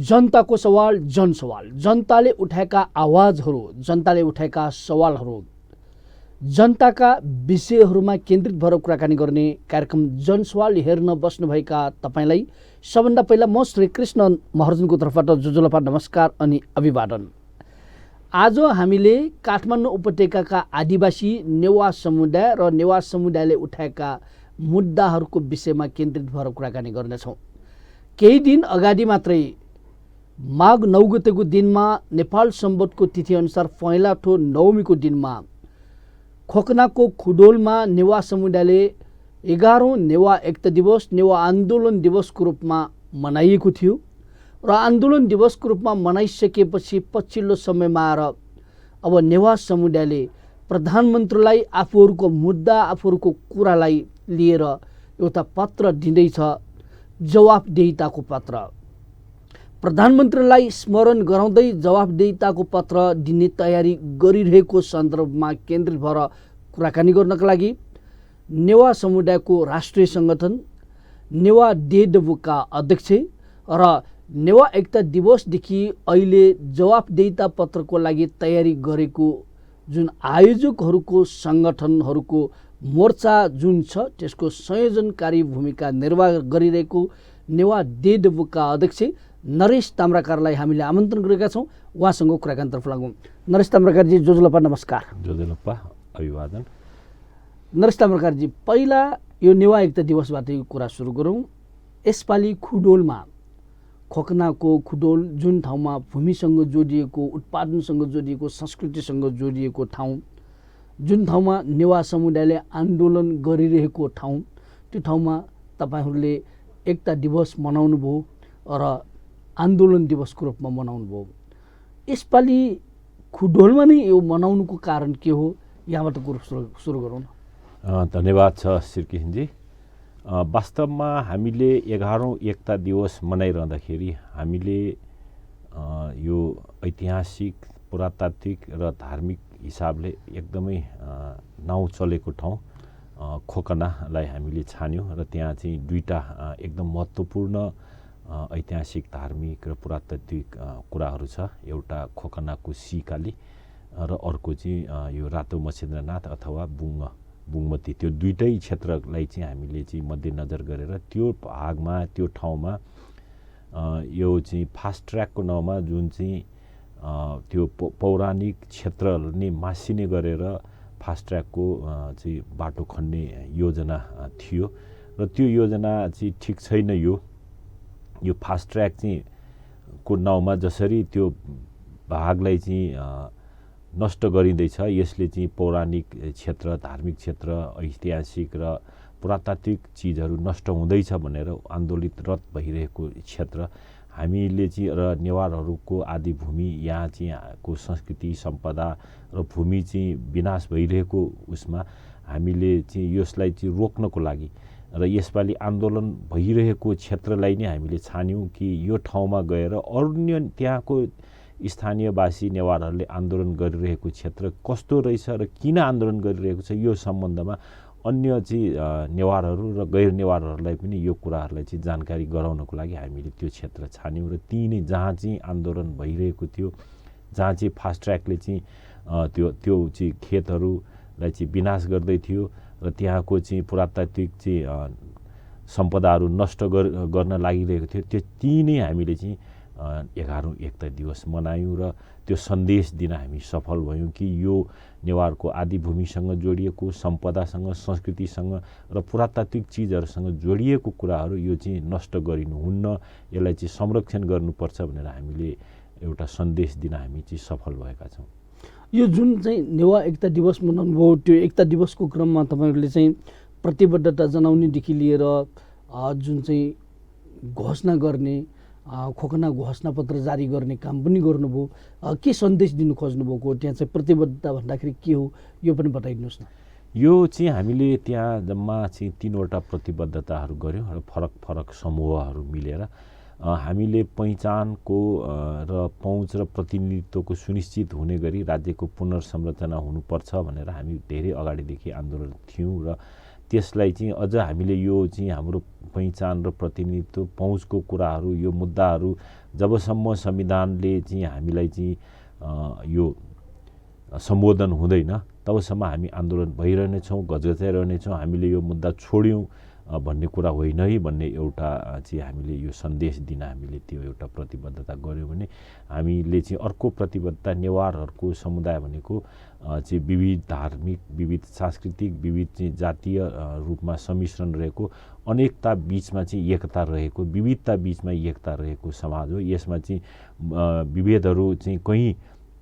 जनताको सवाल जनसवाल, जनताले उठाएका आवाजहरू, जनताले उठाएका सवालहरू, जनताका विषयहरूमा केन्द्रित भएर कुराकानी गर्ने कार्यक्रम जनसवाल हेर्न बस्नुभएका तपाईँलाई सबभन्दा पहिला म श्री कृष्ण महर्जनको तर्फबाट जुजुलपा नमस्कार अनि अभिवादन। आज हामीले काठमाडौँ उपत्यकाका आदिवासी नेवा समुदाय र नेवा समुदायले उठाएका मुद्दाहरूको विषयमा केन्द्रित भएर कुराकानी गर्नेछौँ। केही दिन अगाडि मात्रै माघ 9 गतेको दिनमा नेपाल सम्वतको तिथिअनुसार पहेँलाठो नवमीको दिनमा खोकनाको खुडोलमा नेवा समुदायले 11औं नेवा एकता दिवस, नेवा आन्दोलन दिवसको रूपमा मनाइएको थियो र आन्दोलन दिवसको रूपमा मनाइसकेपछि पछिल्लो समयमा आएर अब नेवा समुदायले प्रधानमन्त्रीलाई आफूहरूको मुद्दा, आफूहरूको कुरालाई लिएर एउटा पत्र दिँदैछ, जवाफदेहिताको पत्र। प्रधानमन्त्रीलाई स्मरण गराउँदै जवाफदेहिताको पत्र दिने तयारी गरिरहेको सन्दर्भमा केन्द्रित भएर कुराकानी गर्नका लागि नेवा समुदायको राष्ट्रिय सङ्गठन नेवा डेडबुका अध्यक्ष र नेवा एकता दिवसदेखि अहिले जवाफदेहिता पत्रको लागि तयारी गरेको जुन आयोजकहरूको सङ्गठनहरूको मोर्चा जुन छ त्यसको संयोजनकारी भूमिका निर्वाह गरिरहेको नेवा डेडबुका अध्यक्ष नरेश ताम्राकारलाई हामीले आमन्त्रण गरेका छौँ। उहाँसँग कुराकानीतर्फ लागौँ। नरेश ताम्राकारजी, जोजुलपा नमस्कार। जोजुलपा अभिवादन। नरेश ताम्राकारजी, पहिला यो नेवा एकता दिवसबाट यो कुरा सुरु गरौँ। यसपालि खुडोलमा, खोकनाको खुडोल जुन ठाउँमा भूमिसँग जोडिएको, उत्पादनसँग जोडिएको, संस्कृतिसँग जोडिएको ठाउँ, जुन ठाउँमा नेवा समुदायले आन्दोलन गरिरहेको ठाउँ, त्यो ठाउँमा तपाईँहरूले एकता दिवस मनाउनु भयो र आन्दोलन दिवसको रूपमा मनाउनु भयो। यसपालि खुडोलमा नै यो मनाउनुको कारण के हो, यहाँबाट कुरो सुरु गरौँ न। धन्यवाद छ श्रीकृष्णजी। वास्तवमा हामीले 11औं एकता दिवस मनाइरहँदाखेरि हामीले यो ऐतिहासिक, पुरातात्विक र धार्मिक हिसाबले एकदमै नाउँ चलेको ठाउँ खोकनालाई हामीले छान्यौँ र त्यहाँ चाहिँ दुईटा एकदम महत्त्वपूर्ण ऐतिहासिक, धार्मिक र पुरातात्विक कुराहरू छ। एउटा खोकनाको सिकाली र अर्को चाहिँ यो रातो मच्छेन्द्रनाथ अथवा बुङमती, त्यो दुईटै क्षेत्रलाई चाहिँ हामीले चाहिँ मध्यनजर गरेर त्यो भागमा, त्यो ठाउँमा यो चाहिँ फास्ट ट्र्याकको नाउँमा जुन चाहिँ त्यो पौराणिक क्षेत्र नै मासिने गरेर फास्ट ट्र्याकको चाहिँ बाटो खन्ने योजना थियो र त्यो योजना चाहिँ ठिक छैन। यो फास्ट ट्र्याक चाहिँ को नाउँमा जसरी त्यो भागलाई चाहिँ नष्ट गरिँदैछ, यसले चाहिँ पौराणिक क्षेत्र, धार्मिक क्षेत्र, ऐतिहासिक र पुरातात्विक चिजहरू नष्ट हुँदैछ भनेर आन्दोलितरत भइरहेको क्षेत्र हामीले चाहिँ र नेवारहरूको आदि भूमि, यहाँ चाहिँ को संस्कृति, सम्पदा र भूमि चाहिँ विनाश भइरहेको उसमा हामीले चाहिँ यसलाई चाहिँ रोक्नको लागि र यसपालि आन्दोलन भइरहेको क्षेत्रलाई नै हामीले छान्यौँ कि यो ठाउँमा गएर अन्य त्यहाँको स्थानीयवासी नेवारहरूले आन्दोलन गरिरहेको क्षेत्र कस्तो रहेछ र किन आन्दोलन गरिरहेको छ, यो सम्बन्धमा अन्य चाहिँ नेवारहरू र गैर नेवारहरूलाई पनि यो कुराहरूलाई चाहिँ जानकारी गराउनको लागि हामीले त्यो क्षेत्र छान्यौँ र त्यही नै जहाँ चाहिँ आन्दोलन भइरहेको थियो, जहाँ चाहिँ फास्ट ट्र्याकले चाहिँ त्यो चाहिँ खेतहरूलाई चाहिँ विनाश गर्दै थियो र त्यहाँको चाहिँ पुरातात्विक चाहिँ सम्पदाहरू नष्ट गर्न लागिरहेको थियो, त्यही नै हामीले चाहिँ 11औं एकता दिवस मनायौँ र त्यो सन्देश दिन हामी सफल भयौँ कि यो नेवारको आदिभूमिसँग जोडिएको, सम्पदासँग, संस्कृतिसँग र पुरातात्विक चिजहरूसँग जोडिएको कुराहरू यो चाहिँ नष्ट गरिनुहुन्न, यसलाई चाहिँ संरक्षण गर्नुपर्छ भनेर हामीले एउटा सन्देश दिन हामी चाहिँ सफल भएका छौँ। यो जुन चाहिँ नेवा एकता दिवस मनाउनु भयो, त्यो एकता दिवसको क्रममा तपाईँहरूले चाहिँ प्रतिबद्धता जनाउनेदेखि लिएर जुन चाहिँ घोषणा गर्ने, खोकना घोषणापत्र जारी गर्ने काम पनि गर्नुभयो। के सन्देश दिनु खोज्नुभएको त्यहाँ चाहिँ प्रतिबद्धता भन्दाखेरि के हो, यो पनि बताइदिनुहोस् न। यो चाहिँ हामीले त्यहाँ जम्मा चाहिँ 3वटा प्रतिबद्धताहरू गऱ्यौँ र फरक फरक समूहहरू मिलेर हामीले पहिचानको र पहुँच र प्रतिनिधित्वको सुनिश्चित हुने गरी राज्यको पुनर्संरचना हुनुपर्छ भनेर हामी धेरै अगाडिदेखि आन्दोलन थियौँ र त्यसलाई चाहिँ अझ हामीले यो चाहिँ हाम्रो पहिचान र प्रतिनिधित्व पहुँचको कुराहरू यो मुद्दाहरू जबसम्म संविधानले चाहिँ हामीलाई चाहिँ यो सम्बोधन हुँदैन तबसम्म हामी आन्दोलन भइरहनेछौँ, गजगजाइरहनेछौँ। हामीले यो मुद्दा छोड्यौँ भन्ने कुरा होइन है भन्ने एउटा चाहिँ हामीले यो सन्देश दिन हामीले त्यो एउटा प्रतिबद्धता गऱ्यौँ भने हामीले चाहिँ अर्को प्रतिबद्धता नेवारहरूको समुदाय भनेको चाहिँ विविध धार्मिक, विविध सांस्कृतिक, विविध चाहिँ जातीय रूपमा सम्मिश्रण रहेको, अनेकता बीचमा चाहिँ एकता रहेको, विविधता बीचमा एकता रहेको समाज हो। यसमा चाहिँ विभेदहरू चाहिँ कहीँ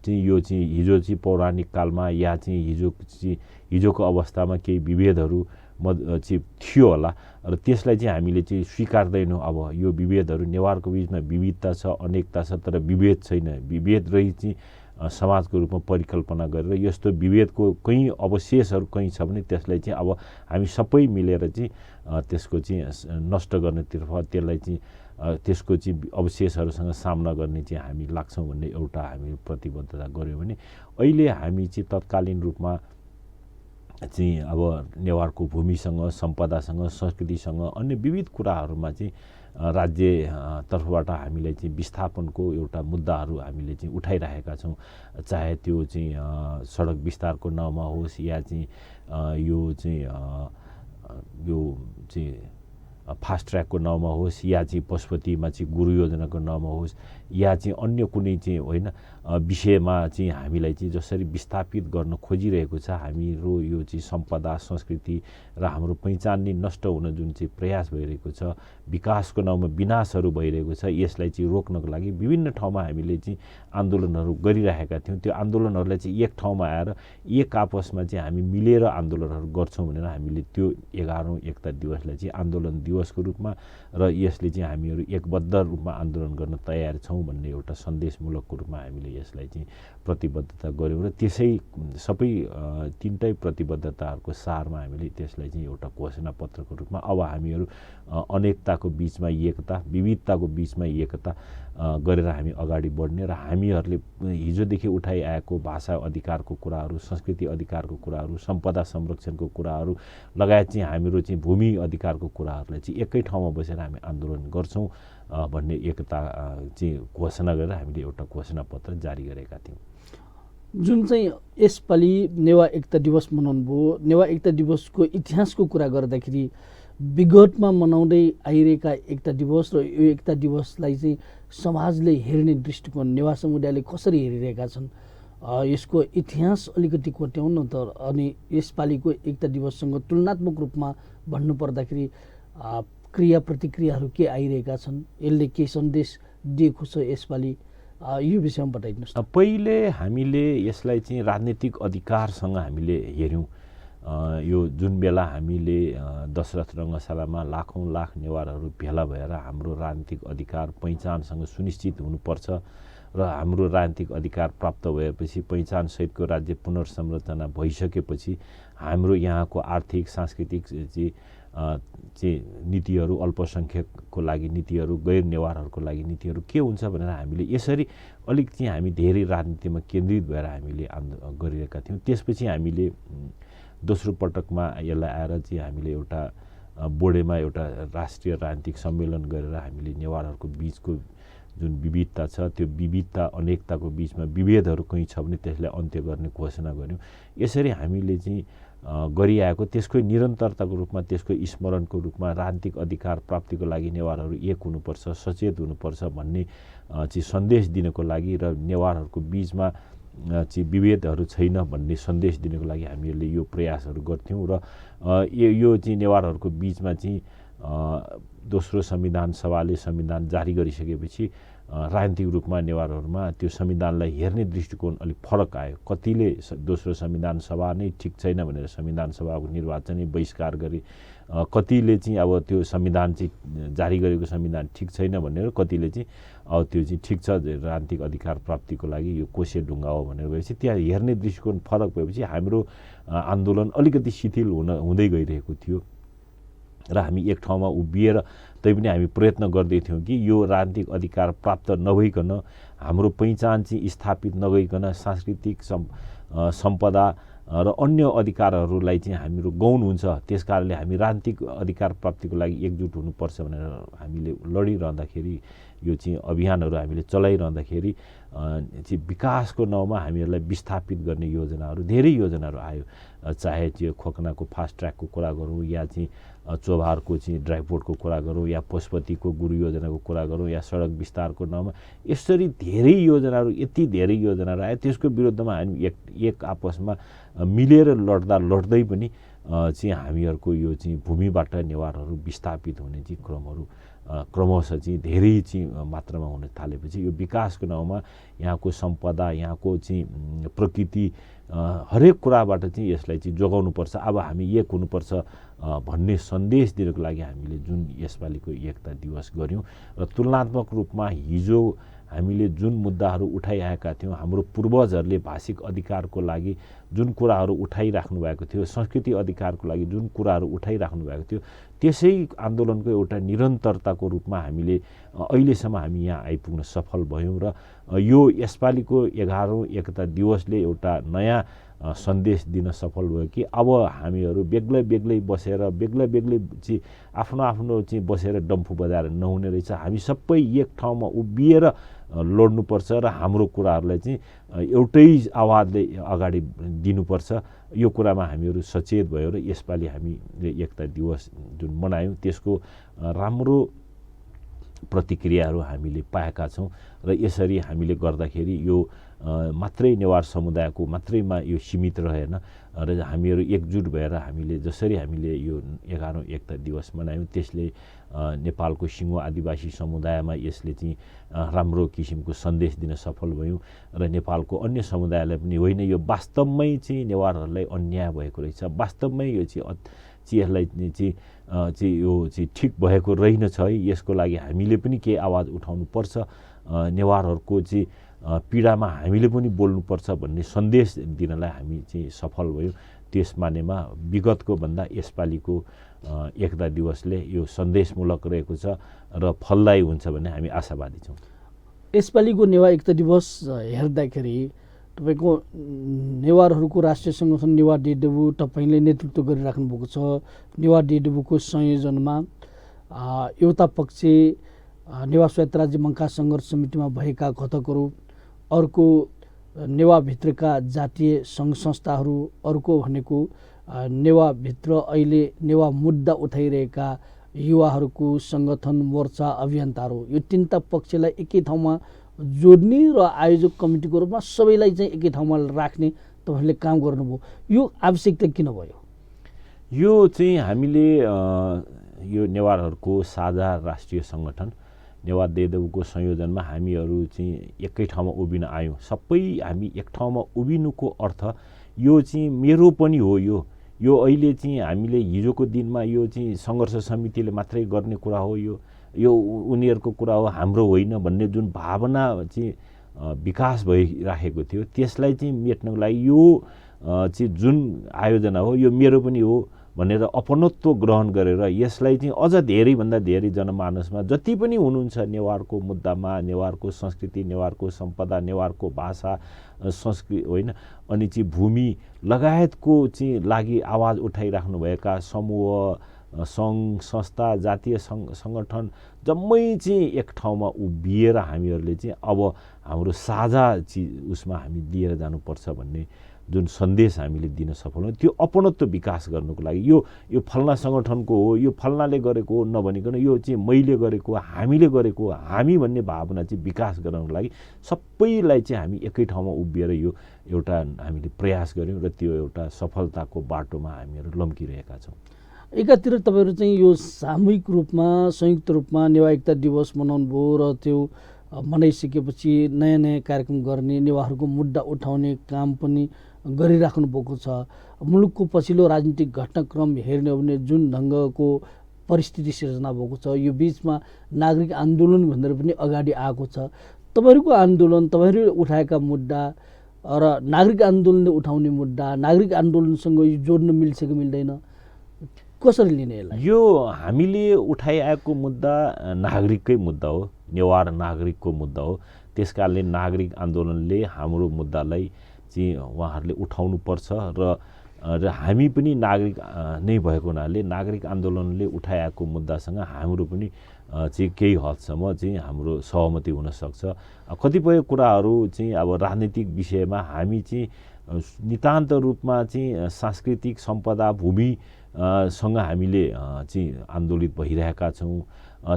चाहिँ यो चाहिँ हिजो चाहिँ पौराणिक कालमा या चाहिँ हिजोको अवस्थामा केही विभेदहरू चाहिँ थियो होला र त्यसलाई चाहिँ हामीले चाहिँ स्वीकार्दैनौँ। अब यो विभेदहरू नेवारको बिचमा विविधता छ, अनेकता छ, तर विभेद छैन। विभेद रही चाहिँ समाजको रूपमा परिकल्पना गरेर यस्तो विभेदको कहीँ अवशेषहरू कहीँ छ भने त्यसलाई चाहिँ अब हामी सबै मिलेर चाहिँ त्यसको चाहिँ नष्ट गर्नेतर्फ, त्यसलाई चाहिँ त्यसको चाहिँ अवशेषहरूसँग सामना गर्ने चाहिँ हामी लाग्छौँ भन्ने एउटा हामी प्रतिबद्धता गऱ्यौँ भने अहिले हामी चाहिँ तत्कालीन रूपमा चाहिँ अब नेवारको भूमिसँग, सम्पदासँग, संस्कृतिसँग अन्य विविध कुराहरूमा चाहिँ राज्य तर्फबाट हामीलाई चाहिँ विस्थापनको एउटा मुद्दाहरू हामीले चाहिँ उठाइरहेका छौँ। चाहे त्यो चाहिँ सडक विस्तारको नाउँमा होस् या चाहिँ यो चाहिँ फास्ट ट्र्याकको नाउँमा होस् या चाहिँ पशुपतिमा चाहिँ गुरु योजनाको नाउँमा होस् या चाहिँ अन्य कुनै चाहिँ होइन विषयमा चाहिँ हामीलाई चाहिँ जसरी विस्थापित गर्न खोजिरहेको छ, हाम्रो यो चाहिँ सम्पदा, संस्कृति र हाम्रो पहिचान नै नष्ट हुन जुन चाहिँ प्रयास भइरहेको छ, विकासको नाउँमा विनाशहरू भइरहेको छ, यसलाई चाहिँ रोक्नको लागि विभिन्न ठाउँमा हामीले चाहिँ आन्दोलनहरू गरिरहेका थियौँ। त्यो आन्दोलनहरूलाई चाहिँ एक ठाउँमा आएर एक आपसमा चाहिँ हामी मिलेर आन्दोलनहरू गर्छौँ भनेर हामीले त्यो 11औं एकता दिवसलाई चाहिँ आन्दोलन दिवसको रूपमा र यसले चाहिँ हामीहरू एकबद्ध रूपमा आन्दोलन गर्न तयार छौँ भन्ने एउटा सन्देशमूलकको रूपमा हामीले यसलाई चाहिँ प्रतिबद्धता गऱ्यौँ र त्यसै सबै तिनटै प्रतिबद्धताहरूको सारमा हामीले त्यसलाई चाहिँ एउटा घोषणा पत्रको रूपमा अब हामीहरू अनेकताको बीचमा एकता, विविधताको बीचमा एकता गरेर हामी अगाडि बढ्ने र हामीहरूले हिजोदेखि उठाइआएको भाषा अधिकारको कुराहरू, संस्कृति अधिकारको कुराहरू, सम्पदा संरक्षणको कुराहरू लगायत चाहिँ हाम्रो चाहिँ भूमि अधिकारको कुराहरूलाई चाहिँ एकै ठाउँमा बसेर हामी आन्दोलन गर्छौँ भन्ने एकता चाहिँ घोषणा गरेर हामीले एउटा घोषणा पत्र जारी गरेका थियौँ। जुन चाहिँ यसपालि नेवा एकता दिवस मनाउनु भयो, नेवा एकता दिवसको इतिहासको कुरा गर्दाखेरि विगतमा मनाउँदै आइरहेका एकता दिवस र यो एकता दिवसलाई चाहिँ समाजले हेर्ने दृष्टिकोण, नेवा समुदायले कसरी हेरिरहेका छन्, यसको इतिहास अलिकति कोट्याउँ न त। अनि यसपालिको एकता दिवससँग तुलनात्मक रूपमा भन्नुपर्दाखेरि क्रिया प्रतिक्रियाहरू के आइरहेका छन्, यसले के सन्देश दिएको छ यसपालि, यो विषयमा बताइदिनुहोस्। पहिले हामीले यसलाई चाहिँ राजनीतिक अधिकारसँग हामीले हेऱ्यौँ। यो जुन बेला हामीले दशरथ रङ्गशालामा लाखौँ लाख नेवारहरू भेला भएर हाम्रो राजनीतिक अधिकार पहिचानसँग सुनिश्चित हुनुपर्छ र हाम्रो राजनीतिक अधिकार प्राप्त भएपछि पहिचानसहितको राज्य पुनर्संरचना भइसकेपछि हाम्रो यहाँको आर्थिक, सांस्कृतिक चाहिँ नीतिहरू, अल्पसङ्ख्यकको लागि नीतिहरू, गैर नेवारहरूको लागि नीतिहरू के हुन्छ भनेर हामीले यसरी अलिक चाहिँ हामी धेरै राजनीतिमा केन्द्रित भएर हामीले गरिरहेका थियौँ। त्यसपछि हामीले दोस्रो पटकमा यसलाई आएर चाहिँ हामीले एउटा बोर्डेमा एउटा राष्ट्रिय राजनीतिक सम्मेलन गरेर हामीले नेवारहरूको बिचको जुन विविधता छ त्यो विविधता अनेकताको बिचमा विभेदहरू कहीँ छ भने त्यसलाई अन्त्य गर्ने घोषणा गऱ्यौँ। यसरी हामीले चाहिँ गरिआएको त्यसको निरन्तरताको रूपमा, त्यसको स्मरणको रूपमा राजनीतिक अधिकार प्राप्तिको लागि नेवारहरू एक हुनुपर्छ, सचेत हुनुपर्छ भन्ने चाहिँ सन्देश दिनको लागि र नेवारहरूको बिचमा चाहिँ विभेदहरू छैन भन्ने सन्देश दिनको लागि हामीहरूले यो प्रयासहरू गर्थ्यौँ र यो चाहिँ नेवारहरूको बिचमा चाहिँ दोस्रो संविधान सभाले संविधान जारी गरिसकेपछि राजनीतिक रूपमा नेवारहरूमा त्यो संविधानलाई हेर्ने दृष्टिकोण अलिक फरक आयो। कतिले दोस्रो संविधान सभा नै ठिक छैन भनेर संविधान सभाको निर्वाचनै बहिष्कार गरे, कतिले चाहिँ अब त्यो संविधान चाहिँ जारी गरेको संविधान ठिक छैन भनेर, कतिले चाहिँ अब त्यो चाहिँ ठिक छ राजनीतिक अधिकार प्राप्तिको लागि यो कोसे ढुङ्गा हो भनेर भएपछि त्यहाँ हेर्ने दृष्टिकोण फरक भएपछि हाम्रो आन्दोलन अलिकति शिथिल हुँदै गइरहेको थियो र हामी एक ठाउँमा उभिएर तैपनि हामी प्रयत्न गर्दै थियौँ कि यो राजनीतिक अधिकार प्राप्त नभइकन, हाम्रो पहिचान चाहिँ स्थापित नगइकन, सांस्कृतिक सम्पदा र अन्य अधिकारहरूलाई चाहिँ हामीहरू गौण हुन्छ। त्यसकारणले हामी राजनीतिक अधिकार प्राप्तिको लागि एकजुट हुनुपर्छ भनेर हामीले लडिरहँदाखेरि, यो चाहिँ अभियानहरू हामीले चलाइरहँदाखेरि चाहिँ विकासको नाउँमा हामीहरूलाई विस्थापित गर्ने योजनाहरू, धेरै योजनाहरू आयो। चाहे त्यो खोकनाको फास्ट ट्र्याकको कुरा गरौँ, या चाहिँ चोभारको चाहिँ ड्राइपोर्टको कुरा गरौँ, या पशुपतिको गुरु योजनाको कुरा गरौँ, या सडक विस्तारको नाउँमा, यसरी धेरै योजनाहरू, यति धेरै योजनाहरू आयो। त्यसको विरुद्धमा हामी एक आपसमा मिलेर लड्दै पनि चाहिँ हामीहरूको यो चाहिँ भूमिबाट नेवारहरू विस्थापित हुने चाहिँ क्रमहरू क्रमशः चाहिँ धेरै चाहिँ मात्रामा हुन थालेपछि यो विकासको नाउँमा यहाँको सम्पदा, यहाँको चाहिँ प्रकृति, हरेक कुराबाट चाहिँ यसलाई चाहिँ जोगाउनुपर्छ। अब हामी एक हुनुपर्छ भन्ने सन्देश दिनको लागि हामीले जुन यसपालिको एकता दिवस गऱ्यौँ र तुलनात्मक रूपमा हिजो हामीले जुन मुद्दाहरू उठाइआएका थियौँ, हाम्रो पूर्वजहरूले भाषिक अधिकारको लागि जुन कुराहरू उठाइराख्नु भएको थियो, संस्कृति अधिकारको लागि जुन कुराहरू उठाइराख्नु भएको थियो, त्यसै आन्दोलनको एउटा निरन्तरताको रूपमा हामीले अहिलेसम्म हामी यहाँ आइपुग्न सफल भयौँ। र यो यसपालिको 11औं एकता दिवसले एउटा नयाँ सन्देश दिन सफल भयो कि अब हामीहरू बेग्लै बसेर बेग्लै चाहिँ आफ्नो चाहिँ बसेर डम्फु बजाएर नहुने रहेछ। हामी सबै एक ठाउँमा उभिएर लड्नुपर्छ र हाम्रो कुराहरूलाई चाहिँ एउटै आवाजले अगाडि दिनुपर्छ। यो कुरामा हामीहरू सचेत भयो र यसपालि हामीले एकता दिवस जुन मनायौँ त्यसको राम्रो प्रतिक्रियाहरू हामीले पाएका छौँ। र यसरी हामीले गर्दाखेरि यो मात्रै नेवार समुदायको मात्रैमा यो सीमित रहेन र हामीहरू एकजुट भएर हामीले जसरी हामीले यो 11औं एकता दिवस मनायौँ त्यसले नेपालको सिङ्गो आदिवासी समुदायमा यसले चाहिँ राम्रो किसिमको सन्देश दिन सफल भयौँ र नेपालको अन्य समुदायलाई पनि होइन, यो वास्तवमै चाहिँ नेवारहरूलाई अन्याय भएको रहेछ, वास्तवमै यो चाहिँ यसलाई चाहिँ यो चाहिँ ठिक भएको रहेनछ है, यसको लागि हामीले पनि केही आवाज उठाउनुपर्छ, नेवारहरूको चाहिँ पीडामा हामीले पनि बोल्नुपर्छ भन्ने सन्देश दिनलाई हामी चाहिँ सफल भयौँ। त्यस मानेमा विगतको भन्दा यसपालिको एकता दिवसले यो सन्देशमूलक रहेको छ र फलदायी हुन्छ भन्ने हामी आशावादी छौँ। यसपालिको नेवा एकता दिवस हेर्दाखेरि तपाईँको नेवारहरूको राष्ट्रिय सङ्गठन नेवा डेडेबु तपाईँले नेतृत्व गरिराख्नु भएको छ। नेवा डेडेबुको संयोजनमा एउटा पक्ष नेवा स्वायत्त राज्य मङ्का सङ्घर्ष समितिमा भएका घटकहरू, अर्को नेवाभित्रका जातीय सङ्घ संस्थाहरू, अर्को भनेको नेवाभित्र अहिले नेवा मुद्दा उठाइरहेका युवाहरूको सङ्गठन, मोर्चा, अभियन्ताहरू, यो तीनटा पक्षलाई एकै ठाउँमा जोड्ने र आयोजक कमिटीको रूपमा सबैलाई चाहिँ एकै ठाउँमा राख्ने तपाईँहरूले काम गर्नुभयो। यो आवश्यकता किन भयो? यो चाहिँ हामीले यो नेवारहरूको साझा राष्ट्रिय सङ्गठन नेवा डेडेबुको संयोजनमा हामीहरू चाहिँ एकै ठाउँमा उभिन आयौँ। सबै हामी एक ठाउँमा उभिनुको अर्थ यो चाहिँ मेरो पनि हो। यो अहिले चाहिँ हामीले हिजोको दिनमा यो चाहिँ सङ्घर्ष समितिले मात्रै गर्ने कुरा हो, यो उनीहरूको कुरा हो, हाम्रो होइन भन्ने जुन भावना चाहिँ विकास भइराखेको थियो त्यसलाई चाहिँ मेट्नको लागि यो चाहिँ जुन आयोजना हो यो मेरो पनि हो भनेर अपनत्व ग्रहण गरेर यसलाई चाहिँ अझ धेरैभन्दा धेरै जनमानसमा जति पनि हुनुहुन्छ नेवारको मुद्दामा, नेवारको संस्कृति, नेवारको सम्पदा, नेवारको भाषा, संस्कृति होइन, अनि चाहिँ भूमि लगायतको चाहिँ लागि आवाज उठाइराख्नुभएका समूह, सङ्घ संस्था, जातीय सङ्गठन जम्मै चाहिँ एक ठाउँमा उभिएर हामीहरूले चाहिँ अब हाम्रो साझा चिज उसमा हामी लिएर जानुपर्छ भन्ने जुन सन्देश हामीले दिन सफल हौँ। त्यो अपनत्व विकास गर्नुको लागि यो फल्ना सङ्गठनको हो, यो फल्नाले गरेको हो नभनिकन यो चाहिँ मैले गरेको, हामीले गरेको, हामी भन्ने भावना चाहिँ विकास गराउनको लागि सबैलाई चाहिँ हामी एकै ठाउँमा उभिएर यो एउटा हामीले प्रयास गऱ्यौँ र त्यो एउटा सफलताको बाटोमा हामीहरू लम्किरहेका छौँ। एकातिर तपाईँहरू चाहिँ यो सामूहिक रूपमा, संयुक्त रूपमा नेवा एकता दिवस मनाउनु भयो र त्यो मनाइसकेपछि नयाँ नयाँ कार्यक्रम गर्ने, नेवारहरूको मुद्दा उठाउने काम पनि गरिराख्नु भएको छ। मुलुकको पछिल्लो राजनीतिक घटनाक्रम हेर्ने हो भने जुन ढङ्गको परिस्थिति सिर्जना भएको छ, यो बिचमा नागरिक आन्दोलन भनेर पनि अगाडि आएको छ। तपाईँहरूको आन्दोलन, तपाईँहरूले उठाएका मुद्दा र नागरिक आन्दोलनले उठाउने मुद्दा, नागरिक आन्दोलनसँग यो जोड्न मिल्छ कि मिल्दैन, कसरी लिने यसलाई? यो हामीले उठाइआएको मुद्दा नागरिककै मुद्दा हो, नेवार नागरिकको मुद्दा हो। त्यसकारणले नागरिक आन्दोलनले हाम्रो मुद्दालाई चाहिँ उहाँहरूले उठाउनुपर्छ र हामी पनि नागरिक नै भएको हुनाले नागरिक आन्दोलनले उठाएको मुद्दासँग हाम्रो पनि चाहिँ केही हदसम्म चाहिँ हाम्रो सहमति हुनसक्छ। कतिपय कुराहरू चाहिँ अब राजनीतिक विषयमा हामी चाहिँ नितान्त रूपमा चाहिँ सांस्कृतिक सम्पदा भूमि सँग हामीले चाहिँ आन्दोलित भइरहेका छौँ।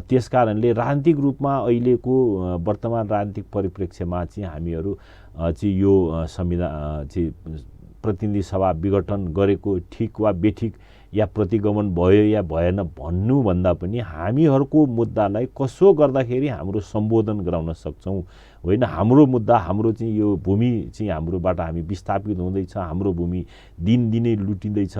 त्यसकारणले राजनीतिक रूपमा अहिलेको वर्तमान राजनीतिक परिप्रेक्ष्यमा चाहिँ हामीहरू चाहिँ यो संविधान चाहिँ प्रतिनिधि सभा विघटन गरेको ठिक वा बेठिक या प्रतिगमन भयो या भएन भन्नुभन्दा पनि हामीहरूको मुद्दालाई कसो गर्दाखेरि हाम्रो सम्बोधन गराउन सक्छौँ, होइन हाम्रो मुद्दा हाम्रो चाहिँ यो भूमि चाहिँ हाम्रोबाट हामी विस्थापित हुँदैछ, हाम्रो भूमि दिनदिनै लुटिँदैछ,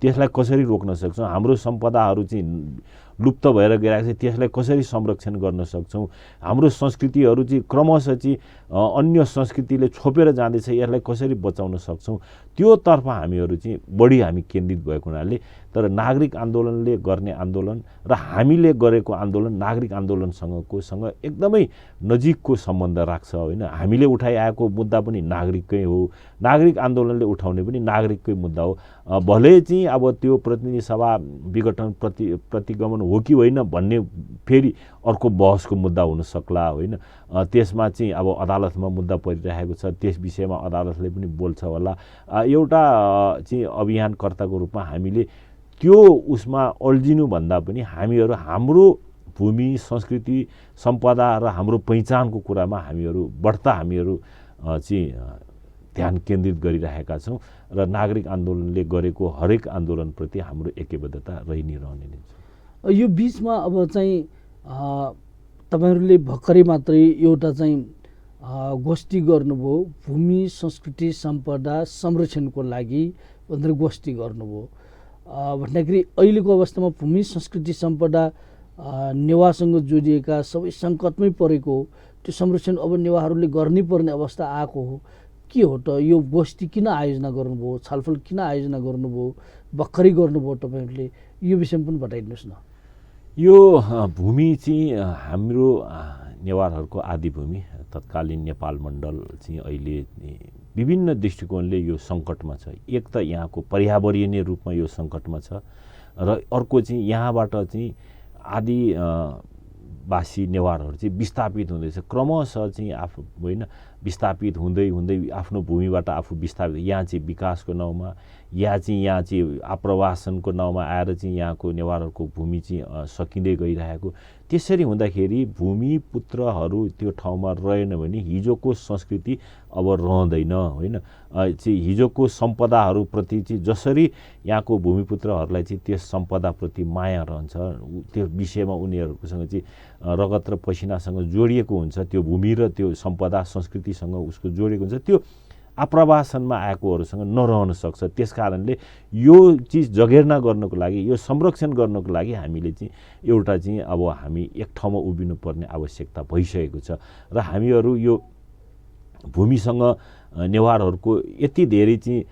त्यसलाई कसरी रोक्न सक्छौँ, हाम्रो सम्पदाहरू चाहिँ लुप्त भएर गइरहेको छ त्यसलाई कसरी संरक्षण गर्न सक्छौँ, हाम्रो संस्कृतिहरू चाहिँ क्रमशः चाहिँ अन्य संस्कृतिले छोपेर जाँदैछ यसलाई कसरी बचाउन सक्छौँ, त्योतर्फ हामीहरू चाहिँ बढी हामी केन्द्रित भएको हुनाले तर नागरिक आन्दोलनले गर्ने आन्दोलन र हामीले गरेको आन्दोलन नागरिक आन्दोलनसँगको एकदमै नजिकको सम्बन्ध राख्छ, होइन। हामीले उठाइआएको मुद्दा पनि नागरिककै हो, नागरिक आन्दोलनले उठाउने पनि नागरिककै मुद्दा हो। भले चाहिँ अब त्यो प्रतिनिधि सभा विघटन प्रतिगमन हो कि होइन भन्ने फेरि अर्को बहसको मुद्दा हुन सक्ला, होइन। त्यसमा चाहिँ अब अदालतमा मुद्दा परिरहेको छ, त्यस विषयमा अदालतले पनि बोल्छ होला। एउटा चाहिँ अभियानकर्ताको रूपमा हामीले त्यो उसमा अल्झिनुभन्दा पनि हामीहरू हाम्रो भूमि संस्कृति सम्पदा र हाम्रो पहिचानको कुरामा हामीहरू चाहिँ ध्यान केन्द्रित गरिरहेका छौँ र नागरिक आन्दोलनले गरेको हरेक आन्दोलनप्रति हाम्रो एकबद्धता रहि नै रहने नै छ। यो बिचमा अब चाहिँ तपाईँहरूले भर्खरै मात्रै एउटा चाहिँ गोष्ठी गर्नुभयो, भूमि संस्कृति सम्पदा संरक्षणको लागि भनेर गोष्ठी गर्नुभयो भन्दाखेरि अहिलेको अवस्थामा भूमि संस्कृति सम्पदा नेवारसँग जोडिएका सबै सङ्कटमै परेको त्यो संरक्षण अब नेवारहरूले गर्नै पर्ने अवस्था आएको हो। के हो त यो गोष्ठी किन आयोजना गर्नुभयो, छलफल किन आयोजना गर्नुभयो, भर्खरै गर्नुभयो तपाईँहरूले, यो विषयमा पनि बताइदिनुहोस् न। यो भूमि चाहिँ हाम्रो नेवारहरूको आदि भूमि तत्कालीन नेपाल मण्डल चाहिँ अहिले विभिन्न दृष्टिकोणले यो सङ्कटमा छ। एक त यहाँको पर्यावरणीय रूपमा यो सङ्कटमा छ र अर्को चाहिँ यहाँबाट चाहिँ आदिवासी नेवारहरू चाहिँ विस्थापित हुँदैछ, क्रमशः चाहिँ आफू होइन विस्थापित हुँदै हुँदै आफ्नो भूमिबाट आफू विस्थापित यहाँ चाहिँ विकासको नाउँमा यहाँ चाहिँ आप्रवासनको नाउँमा आएर चाहिँ यहाँको नेवारहरूको भूमि चाहिँ सकिँदै गइरहेको। त्यसरी हुँदाखेरि भूमिपुत्रहरू त्यो ठाउँमा रहेन भने हिजोको संस्कृति अब रहँदैन, होइन। चाहिँ हिजोको सम्पदाहरूप्रति चाहिँ जसरी यहाँको भूमिपुत्रहरूलाई चाहिँ त्यस सम्पदाप्रति माया रहन्छ, त्यो विषयमा उनीहरूसँग चाहिँ रगत र पसिनासँग जोडिएको हुन्छ, त्यो भूमि र त्यो सम्पदा संस्कृतिसँग उसको जोडिएको हुन्छ, त्यो आप्रवासनमा आएकोहरूसँग नरहन सक्छ। त्यसकारणले यो चिज जगेर्ना गर्नको लागि यो संरक्षण गर्नको लागि हामीले चाहिँ एउटा चाहिँ अब हामी एक ठाउँमा उभिनुपर्ने आवश्यकता भइसकेको छ र हामीहरू यो भूमिसँग नेवारहरूको यति धेरै चाहिँ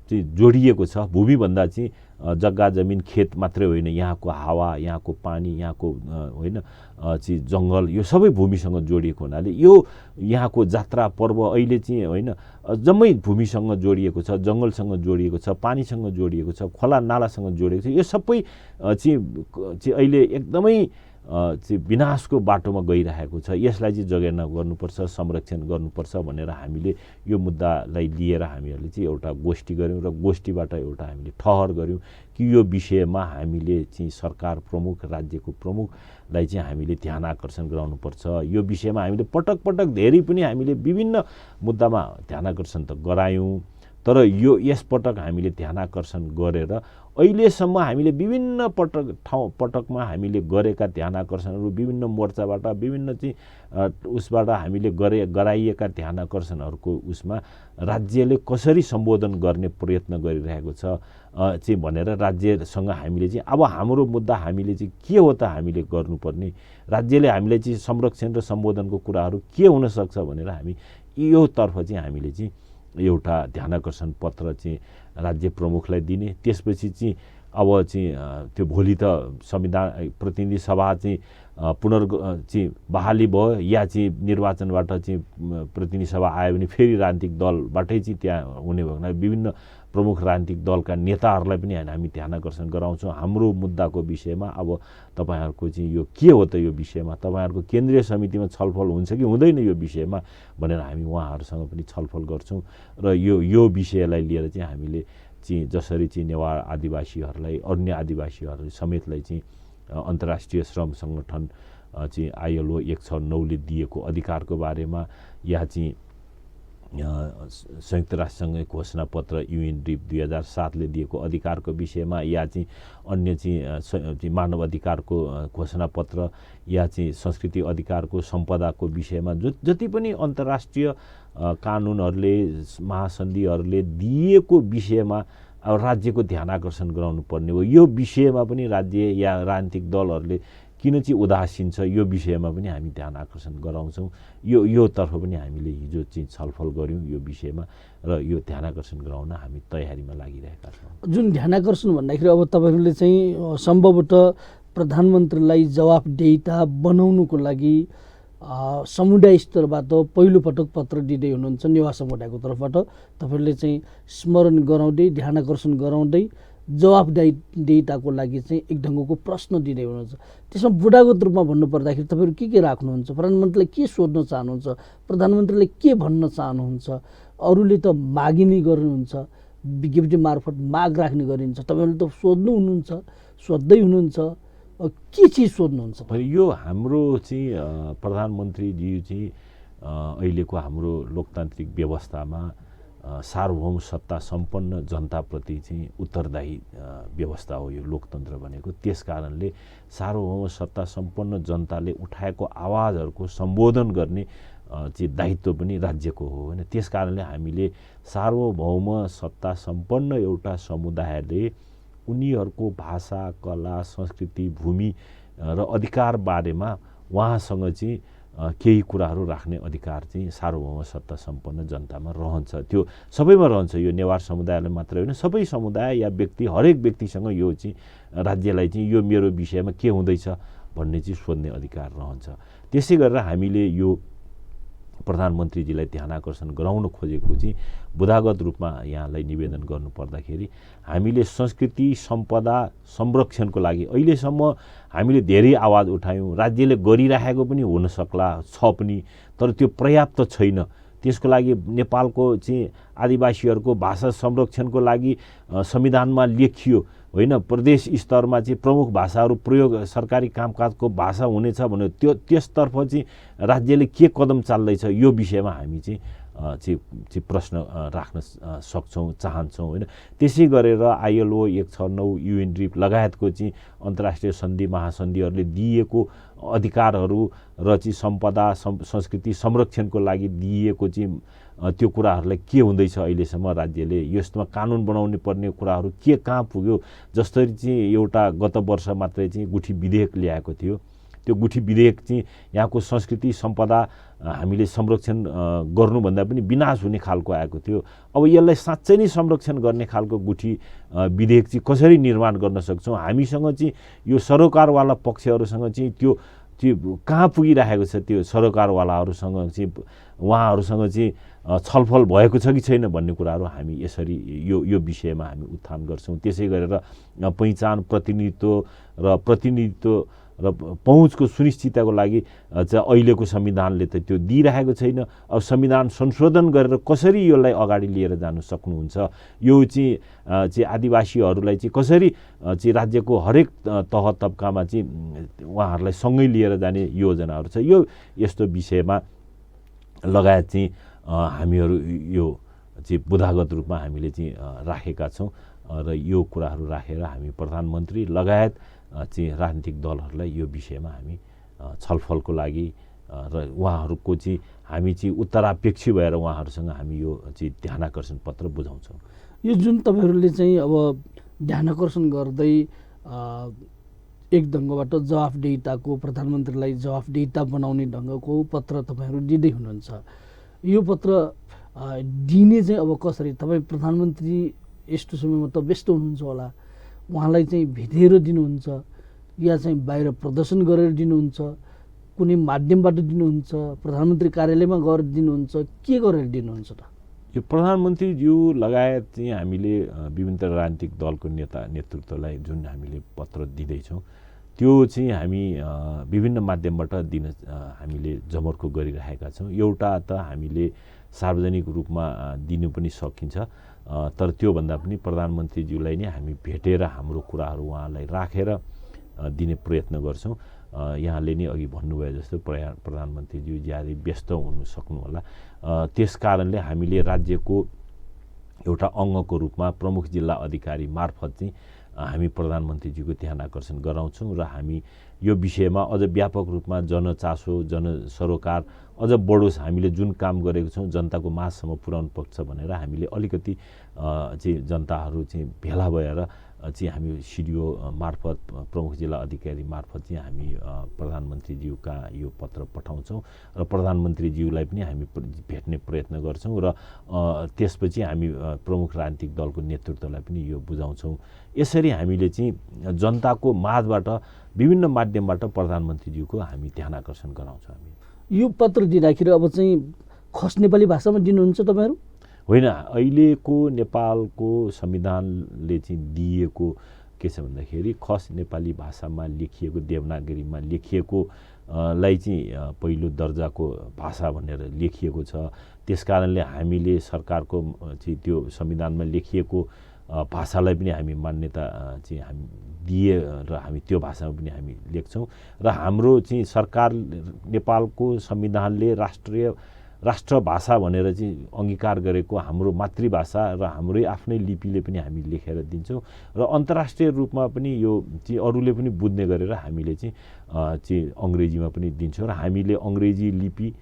जोडिएको छ। भूमिभन्दा चाहिँ जग्गा जमिन खेत मात्रै होइन, यहाँको हावा, यहाँको पानी, यहाँको होइन चाहिँ जङ्गल, यो सबै भूमिसँग जोडिएको हुनाले यो यहाँको जात्रा पर्व अहिले चाहिँ होइन जम्मै भूमिसँग जोडिएको छ, जङ्गलसँग जोडिएको छ, पानीसँग जोडिएको छ, खोला नालासँग जोडिएको छ। यो सबै चाहिँ अहिले एकदमै चाहिँ विनाशको बाटोमा गइरहेको छ। यसलाई चाहिँ जगेर्ना गर्नुपर्छ, संरक्षण गर्नुपर्छ भनेर हामीले यो मुद्दालाई लिएर हामीहरूले चाहिँ एउटा गोष्ठी गऱ्यौँ र गोष्ठीबाट एउटा हामीले ठहर गऱ्यौँ कि यो विषयमा हामीले चाहिँ सरकार प्रमुख, राज्यको प्रमुखलाई चाहिँ हामीले ध्यान आकर्षण गराउनुपर्छ। यो विषयमा हामीले पटक पटक धेरै पनि हामीले विभिन्न मुद्दामा ध्यान आकर्षण त गरायौँ, तर यो यसपटक हामीले ध्यान आकर्षण गरेर अहिलेसम्म हामीले विभिन्न पटकमा हामीले गरेका ध्यान आकर्षणहरू विभिन्न मोर्चाबाट विभिन्न चाहिँ उसबाट हामीले गराइएका ध्यान आकर्षणहरूको उसमा राज्यले कसरी सम्बोधन गर्ने प्रयत्न गरिरहेको छ चाहिँ भनेर राज्यसँग हामीले चाहिँ अब हाम्रो मुद्दा हामीले चाहिँ के हो त हामीले गर्नुपर्ने, राज्यले हामीले चाहिँ संरक्षण र सम्बोधनको कुराहरू के हुनसक्छ भनेर हामी योतर्फ चाहिँ हामीले चाहिँ एउटा ध्यान आकर्षण पत्र चाहिँ राज्य प्रमुखलाई दिने, त्यसपछि चाहिँ अब चाहिँ त्यो भोलि त संविधान प्रतिनिधि सभा चाहिँ चाहिँ बहाली भयो या चाहिँ निर्वाचनबाट चाहिँ प्रतिनिधि सभा आयो भने फेरि राजनीतिक दलबाटै चाहिँ त्यहाँ हुने भएको हुनाले विभिन्न प्रमुख राजनीतिक दलका नेताहरूलाई पनि हामी ध्यान आकर्षण गराउँछौँ हाम्रो मुद्दाको विषयमा। अब तपाईँहरूको चाहिँ यो के हो त, यो विषयमा तपाईँहरूको केन्द्रीय समितिमा छलफल हुन्छ कि हुँदैन यो विषयमा भनेर हामी उहाँहरूसँग पनि छलफल गर्छौँ। र यो विषयलाई लिएर चाहिँ हामीले चाहिँ जसरी चाहिँ नेवार आदिवासीहरूलाई अन्य आदिवासीहरू समेतलाई चाहिँ अन्तर्राष्ट्रिय श्रम सङ्गठन चाहिँ ILO 169ले दिएको अधिकारको बारेमा या चाहिँ संयुक्त राष्ट्रसँगै घोषणापत्र UNDRIP 2007ले दिएको अधिकारको विषयमा या चाहिँ अन्य चाहिँ मानव अधिकारको घोषणापत्र या चाहिँ संस्कृति अधिकारको सम्पदाको विषयमा जति पनि अन्तर्राष्ट्रिय कानुनहरूले महासन्धिहरूले दिएको विषयमा अब राज्यको ध्यान आकर्षण गराउनु पर्ने हो। यो विषयमा पनि राज्य या राजनीतिक दलहरूले किन चाहिँ उदासीन छ यो विषयमा पनि हामी ध्यान आकर्षण गराउँछौँ। यो तर्फ पनि हामीले हिजो चाहिँ छलफल गऱ्यौँ यो विषयमा र यो ध्यान आकर्षण गराउन हामी तयारीमा लागिरहेका छौँ। जुन ध्यान आकर्षण भन्दाखेरि अब तपाईँहरूले चाहिँ सम्भवतः प्रधानमन्त्रीलाई जवाफदेहिता बनाउनुको लागि समुदाय स्तरबाट पहिलोपटक पत्र दिँदै हुनुहुन्छ नेवा समुदायको तर्फबाट। तपाईँहरूले चाहिँ स्मरण गराउँदै ध्यान आकर्षण गराउँदै जवाफदेहिताको लागि चाहिँ एक ढङ्गको प्रश्न दिँदै हुनुहुन्छ। त्यसमा बुढागत रूपमा भन्नुपर्दाखेरि तपाईँहरू के राख्नुहुन्छ? प्रधानमन्त्रीलाई के सोध्न चाहनुहुन्छ? प्रधानमन्त्रीले के भन्न चाहनुहुन्छ? अरूले त मागी नै गर्नुहुन्छ, विज्ञप्ति मार्फत माग राख्ने गरिन्छ, तपाईँहरूले त सोध्नु हुनुहुन्छ, सोध्दै हुनुहुन्छ, के चिज सोध्नुहुन्छ? यो हाम्रो चाहिँ प्रधानमन्त्रीज्यू चाहिँ अहिलेको हाम्रो लोकतान्त्रिक व्यवस्थामा सार्वभौम सत्ता सम्पन्न जनताप्रति चाहिँ उत्तरदायी व्यवस्था हो यो लोकतन्त्र भनेको। त्यस कारणले सार्वभौम सत्ता सम्पन्न जनताले उठाएको आवाजहरूको सम्बोधन गर्ने चाहिँ दायित्व पनि राज्यको हो होइन। त्यस कारणले हामीले सार्वभौम सत्ता सम्पन्न एउटा समुदायले उनीहरूको भाषा, कला, संस्कृति, भूमि र अधिकार बारेमा उहाँसँग चाहिँ केही कुराहरू राख्ने अधिकार चाहिँ सार्वभौम सत्ता सम्पन्न जनतामा रहन्छ। त्यो सबैमा रहन्छ। यो नेवार समुदायलाई मात्रै होइन, सबै समुदाय या व्यक्ति, हरेक व्यक्तिसँग यो चाहिँ राज्यलाई चाहिँ यो मेरो विषयमा के हुँदैछ भन्ने चाहिँ सोध्ने अधिकार रहन्छ। त्यसै गरेर हामीले यो प्रधानमन्त्रीजीलाई ध्यान आकर्षण गराउन खोजेको चाहिँ बुदागत रूपमा यहाँलाई निवेदन गर्नु पर्दाखेरि हामीले संस्कृति सम्पदा संरक्षणको लागि अहिलेसम्म हामीले धेरै आवाज उठायौँ। राज्यले गरिरहेको पनि हुन सक्ला छ पनि, तर त्यो पर्याप्त छैन। त्यसको लागि नेपालको चाहिँ आदिवासीहरूको भाषा संरक्षणको लागि संविधानमा लेखियो होइन, प्रदेश स्तरमा चाहिँ प्रमुख भाषाहरू प्रयोग सरकारी कामकाजको भाषा हुनेछ भने त्यसतर्फ चाहिँ राज्यले के कदम चाल्दैछ यो विषयमा हामी चाहिँ प्रश्न राख्न सक्छौँ, चाहन्छौँ होइन। त्यसै गरेर ILO 169 UNDRIP लगायतको चाहिँ अन्तर्राष्ट्रिय सन्धि महासन्धिहरूले दिएको अधिकारहरू र चाहिँ सम्पदा संस्कृति संरक्षणको लागि दिएको चाहिँ त्यो कुराहरूलाई के हुँदैछ अहिलेसम्म राज्यले यसमा कानुन बनाउनु पर्ने कुराहरू के कहाँ पुग्यो। जसरी चाहिँ एउटा गत वर्ष मात्रै चाहिँ गुठी विधेयक ल्याएको थियो, त्यो गुठी विधेयक चाहिँ यहाँको संस्कृति सम्पदा हामीले संरक्षण गर्नुभन्दा पनि विनाश हुने खालको आएको थियो। अब यसलाई साँच्चै नै संरक्षण गर्ने खालको गुठी विधेयक चाहिँ कसरी निर्माण गर्न सक्छौँ? हामीसँग चाहिँ यो सरोकारवाला पक्षहरूसँग चाहिँ त्यो कहाँ पुगिरहेको छ, त्यो सरोकारवालाहरूसँग चाहिँ उहाँहरूसँग चाहिँ छलफल भएको छ कि छैन भन्ने कुराहरू हामी यसरी यो विषयमा हामी उत्थान गर्छौँ। त्यसै गरेर पहिचान, प्रतिनिधित्व र पहुँचको सुनिश्चितताको लागि चाहिँ अहिलेको संविधानले त त्यो दिइरहेको छैन। अब संविधान संशोधन गरेर कसरी यसलाई अगाडि लिएर जानु सक्नुहुन्छ? यो चाहिँ आदिवासीहरूलाई चाहिँ कसरी चाहिँ राज्यको हरेक तह तब्कामा चाहिँ उहाँहरूलाई सँगै लिएर जाने योजनाहरू छ। यस्तो विषयमा लगायत चाहिँ हामीहरू यो चाहिँ बुदागत रूपमा हामीले चाहिँ राखेका छौँ र यो कुराहरू राखेर हामी प्रधानमन्त्री लगायत चाहिँ राजनीतिक दलहरूलाई यो विषयमा हामी छलफलको लागि र उहाँहरूको चाहिँ हामी चाहिँ उत्तरापेक्षी भएर उहाँहरूसँग हामी यो चाहिँ ध्यान आकर्षण पत्र बुझाउँछौँ। यो जुन तपाईँहरूले चाहिँ अब ध्यान आकर्षण गर्दै एक ढङ्गबाट जवाफदेहिताको, प्रधानमन्त्रीलाई जवाफदेहिता बनाउने ढङ्गको पत्र तपाईँहरू दिँदै हुनुहुन्छ। यो पत्र दिने चाहिँ अब कसरी? तपाईँ प्रधानमन्त्री यस्तो समयमा त व्यस्त हुनुहुन्छ होला, उहाँलाई चाहिँ भेटेर दिनुहुन्छ या चाहिँ बाहिर प्रदर्शन गरेर दिनुहुन्छ, कुनै माध्यमबाट दिनुहुन्छ, प्रधानमन्त्री कार्यालयमा गएर दिनुहुन्छ, के गरेर दिनुहुन्छ त? यो प्रधानमन्त्रीज्यू लगायत चाहिँ हामीले विभिन्न राजनीतिक दलको नेतृत्वलाई जुन हामीले पत्र दिँदैछौँ त्यो चाहिँ हामी विभिन्न माध्यमबाट दिन हामीले जमर्को गरिरहेका छौँ। एउटा त हामीले सार्वजनिक रूपमा दिनु पनि सकिन्छ, तर त्योभन्दा पनि प्रधानमन्त्रीज्यूलाई नै हामी भेटेर हाम्रो कुराहरू उहाँलाई राखेर दिने प्रयत्न गर्छौँ। यहाँले नै अघि भन्नुभयो जस्तो प्रधानमन्त्रीज्यू ज्यादै व्यस्त हुनु सक्नुहोला, त्यस कारणले हामीले राज्यको एउटा अङ्गको रूपमा प्रमुख जिल्ला अधिकारी मार्फत चाहिँ हामी प्रधानमन्त्रीज्यूको ध्यान आकर्षण गराउँछौँ र हामी यो विषयमा अझ व्यापक रूपमा जनचासो जनसरोकार अझ बढोस्, हामीले जुन काम गरेको छौँ जनताको माझसम्म पुर्याउनु पर्छ भनेर हामीले अलिकति चाहिँ जनताहरू चाहिँ भेला भएर चाहिँ हामी सिडिओ मार्फत प्रमुख जिल्ला अधिकारी मार्फत चाहिँ हामी प्रधानमन्त्रीज्यूका यो पत्र पठाउँछौँ र प्रधानमन्त्रीज्यूलाई पनि हामी भेट्ने प्रयत्न गर्छौँ र त्यसपछि हामी प्रमुख राजनीतिक दलको नेतृत्वलाई पनि यो बुझाउँछौँ। यसरी हामीले चाहिँ जनताको माझबाट विभिन्न माध्यमबाट प्रधानमन्त्रीज्यूको हामी ध्यान आकर्षण गराउँछौँ। हामी यो पत्र दिँदाखेरि अब चाहिँ खस नेपाली भाषामा दिनुहुन्छ तपाईँहरू? होइन, अहिलेको नेपालको संविधानले चाहिँ दिएको के छ भन्दाखेरि खस नेपाली भाषामा लेखिएको देवनागरीमा लेखिएको लाई चाहिँ पहिलो दर्जाको भाषा भनेर लेखिएको छ। त्यसकारणले हामीले सरकारको चाहिँ त्यो संविधानमा लेखिएको भाषालाई पनि हामी मान्यता चाहिँ हामी दिए र हामी त्यो भाषामा पनि हामी लेख्छौँ र हाम्रो चाहिँ सरकार नेपालको संविधानले राष्ट्रभाषा भनेर चाहिँ अङ्गीकार गरेको हाम्रो मातृभाषा र हाम्रै आफ्नै लिपिले पनि हामी लेखेर दिन्छौँ र अन्तर्राष्ट्रिय रूपमा पनि यो चाहिँ अरूले पनि बुझ्ने गरेर हामीले चाहिँ अङ्ग्रेजीमा पनि दिन्छौँ र हामीले अङ्ग्रेजी लिपि,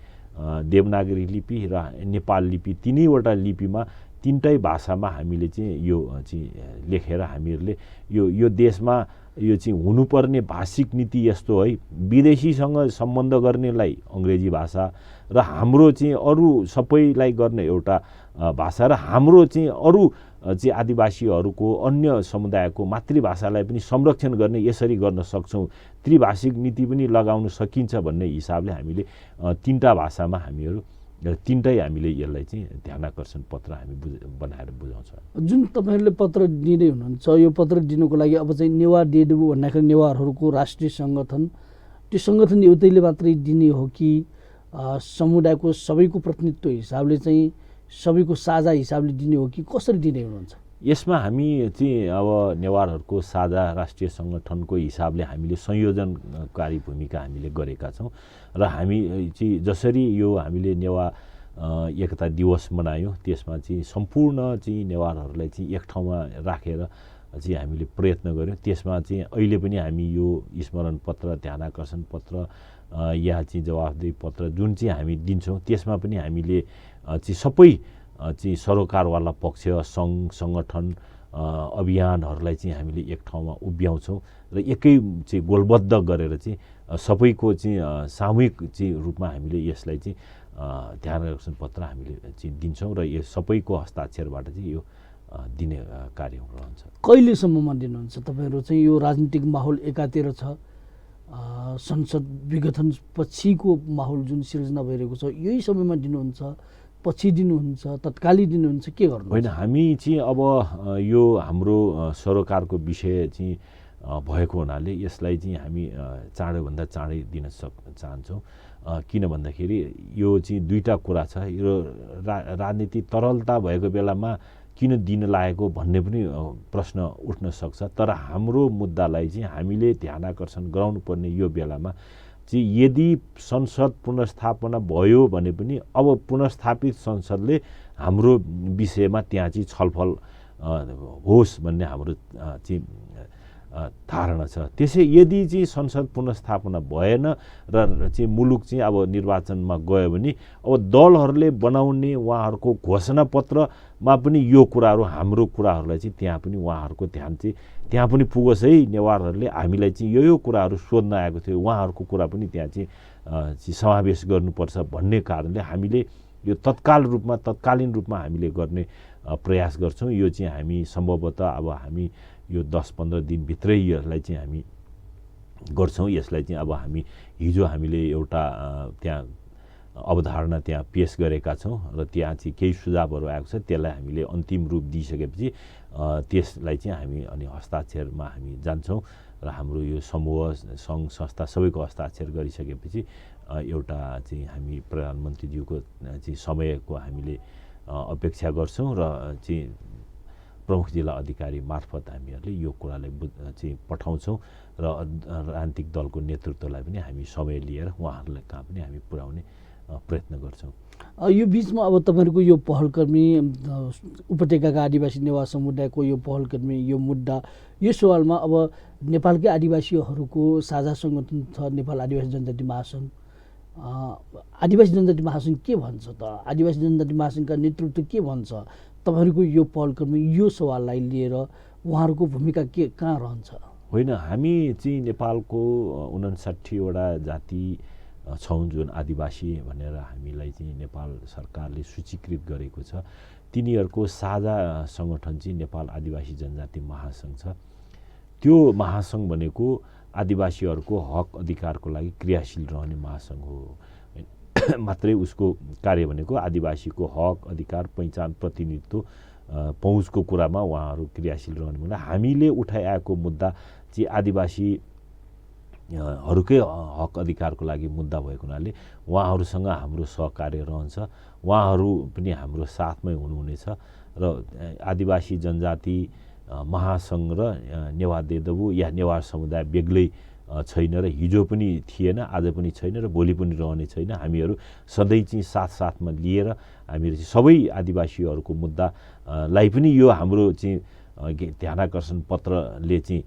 देवनागरी लिपि र नेपाल लिपि तिनैवटा लिपिमा तिनटै भाषामा हामीले चाहिँ यो चाहिँ लेखेर हामीहरूले यो देशमा यो चाहिँ हुनुपर्ने भाषिक नीति यस्तो है, विदेशीसँग सम्बन्ध गर्नेलाई अङ्ग्रेजी भाषा र हाम्रो चाहिँ अरू सबैलाई गर्ने एउटा भाषा र हाम्रो चाहिँ अरू चाहिँ आदिवासीहरूको अन्य समुदायको मातृभाषालाई पनि संरक्षण गर्ने यसरी गर्न सक्छौँ, त्रिभाषिक नीति पनि लगाउन सकिन्छ भन्ने हिसाबले हामीले तिनवटा भाषामा हामीहरू तिनटै हामीले यसलाई चाहिँ ध्यान आकर्षण पत्र हामी बनाएर बुझाउँछौँ। जुन तपाईँहरूले पत्र दिँदै हुनुहुन्छ, यो पत्र दिनुको लागि अब चाहिँ नेवा डेडबु भन्दाखेरि नेवारहरूको राष्ट्रिय सङ्गठन, त्यो सङ्गठन एउटैले मात्रै दिने हो कि समुदायको सबैको प्रतिनिधित्व हिसाबले चाहिँ सबैको साझा हिसाबले दिने हो कि कसरी दिँदै हुनुहुन्छ? यसमा हामी चाहिँ अब नेवारहरूको साझा राष्ट्रिय सङ्गठनको हिसाबले हामीले संयोजनकारी भूमिका हामीले गरेका छौँ र हामी चाहिँ जसरी यो हामीले नेवा एकता दिवस मनायौँ त्यसमा चाहिँ सम्पूर्ण चाहिँ नेवारहरूलाई चाहिँ एक ठाउँमा राखेर चाहिँ हामीले प्रयत्न गऱ्यौँ। त्यसमा चाहिँ अहिले पनि हामी यो स्मरण पत्र, ध्यान आकर्षण पत्र या चाहिँ जवाफदेही पत्र जुन चाहिँ हामी दिन्छौँ त्यसमा पनि हामीले चाहिँ सबै चाहिँ सरोकारवाला पक्ष, सङ्घ सङ्गठन अभियानहरूलाई चाहिँ हामीले एक ठाउँमा उभ्याउँछौँ र एकै चाहिँ गोलबद्ध गरेर चाहिँ सबैको चाहिँ सामूहिक चाहिँ रूपमा हामीले यसलाई चाहिँ ध्यान आकर्षण पत्र हामीले चाहिँ दिन्छौँ र यो सबैको हस्ताक्षरबाट चाहिँ यो दिने कार्य रहन्छ। कहिलेसम्ममा दिनुहुन्छ तपाईँहरू चाहिँ? यो राजनीतिक माहौल एकातिर छ, संसद विघटन पछिको माहौल जुन सिर्जना भइरहेको छ, यही समयमा दिनुहुन्छ, पछि दिनुहुन्छ, तत्कालै दिनुहुन्छ, के गर्नु? होइन, हामी चाहिँ अब यो हाम्रो सरोकारको विषय चाहिँ भएको हुनाले यसलाई चाहिँ हामी चाँडोभन्दा चाँडै दिन चाहन्छौँ। किन भन्दाखेरि यो चाहिँ दुईवटा कुरा छ। यो राजनीति तरलता भएको बेलामा किन दिन लागेको भन्ने पनि प्रश्न उठ्न सक्छ, तर हाम्रो मुद्दालाई चाहिँ हामीले ध्यान आकर्षण गराउनु पर्ने यो बेलामा चाहिँ यदि संसद पुनर्स्थापना भयो भने पनि अब पुनर्स्थापित संसदले हाम्रो विषयमा त्यहाँ चाहिँ छलफल होस् भन्ने हाम्रो चाहिँ धारणा छ। त्यसै यदि चाहिँ संसद पुनर्स्थापना भएन र चाहिँ मुलुक चाहिँ अब निर्वाचनमा गयो भने अब दलहरूले बनाउने उहाँहरूको घोषणापत्रमा पनि यो कुराहरू, हाम्रो कुराहरूलाई चाहिँ त्यहाँ पनि उहाँहरूको ध्यान चाहिँ त्यहाँ पनि पुगोस् है, नेवारहरूले हामीलाई चाहिँ यो कुराहरू सोध्न आएको थियो, उहाँहरूको कुरा पनि त्यहाँ चाहिँ समावेश गर्नुपर्छ भन्ने कारणले हामीले यो तत्कालीन रूपमा हामीले गर्ने प्रयास गर्छौँ। यो चाहिँ हामी सम्भवतः अब हामी यो 10-15 दिनभित्रै यसलाई चाहिँ हामी गर्छौँ। यसलाई चाहिँ अब हिजो हामीले एउटा त्यहाँ अवधारणा त्यहाँ पेश गरेका छौँ र त्यहाँ चाहिँ केही सुझावहरू आएको छ। त्यसलाई हामीले अन्तिम रूप दिइसकेपछि त्यसलाई चाहिँ हामी अनि हस्ताक्षरमा हामी जान्छौँ र हाम्रो यो समूह सङ्घ संस्था सबैको हस्ताक्षर गरिसकेपछि एउटा चाहिँ हामी प्रधानमन्त्रीज्यूको चाहिँ समयको हामीले अपेक्षा गर्छौँ र चाहिँ प्रमुख जिल्ला अधिकारी मार्फत हामीहरूले यो कुरालाई चाहिँ पठाउँछौँ र राजनीतिक दलको नेतृत्वलाई पनि हामी समय लिएर उहाँहरूलाई कहाँ पनि हामी पुर्याउने प्रयत्न गर्छौँ। यो बिचमा अब तपाईँहरूको यो पहलकर्मी उपत्यकाका आदिवासी नेवार समुदायको यो पहलकर्मी यो मुद्दा यो सवालमा अब नेपालकै आदिवासीहरूको साझा सङ्गठन छ नेपाल आदिवासी जनजाति महासङ्घ। आदिवासी जनजाति महासङ्घ के भन्छ त? आदिवासी जनजाति महासङ्घका नेतृत्व के भन्छ? तपाईँहरूको यो पहलकर्मी यो सवाललाई लिएर उहाँहरूको भूमिका के कहाँ रहन्छ? होइन, हामी चाहिँ नेपालको 59वटा जाति छौँ जुन आदिवासी भनेर हामीलाई चाहिँ नेपाल सरकारले सूचीकृत गरेको छ। तिनीहरूको साझा सङ्गठन चाहिँ नेपाल आदिवासी जनजाति महासङ्घ छ। त्यो महासङ्घ भनेको आदिवासीहरूको हक अधिकारको लागि क्रियाशील रहने महासङ्घ हो। मात्रै उसको कार्य भनेको आदिवासीको हक अधिकार पहिचान प्रतिनिधित्व पहुँचको कुरामा उहाँहरू क्रियाशील रहने भन्दा हामीले उठाइआएको मुद्दा चाहिँ आदिवासी हरूकै हक अधिकारको लागि मुद्दा भएको हुनाले उहाँहरूसँग हाम्रो सहकार्य रहन्छ। उहाँहरू पनि हाम्रो साथमै हुनुहुनेछ र आदिवासी जनजाति महासङ्घ र नेवार देदबु या नेवार समुदाय बेग्लै छैन र हिजो पनि थिएन, आज पनि छैन र भोलि पनि रहने छैन। हामीहरू सधैँ चाहिँ साथमा लिएर हामीहरू चाहिँ सबै आदिवासीहरूको मुद्दालाई पनि यो हाम्रो चाहिँ ध्यानाकर्षण पत्रले चाहिँ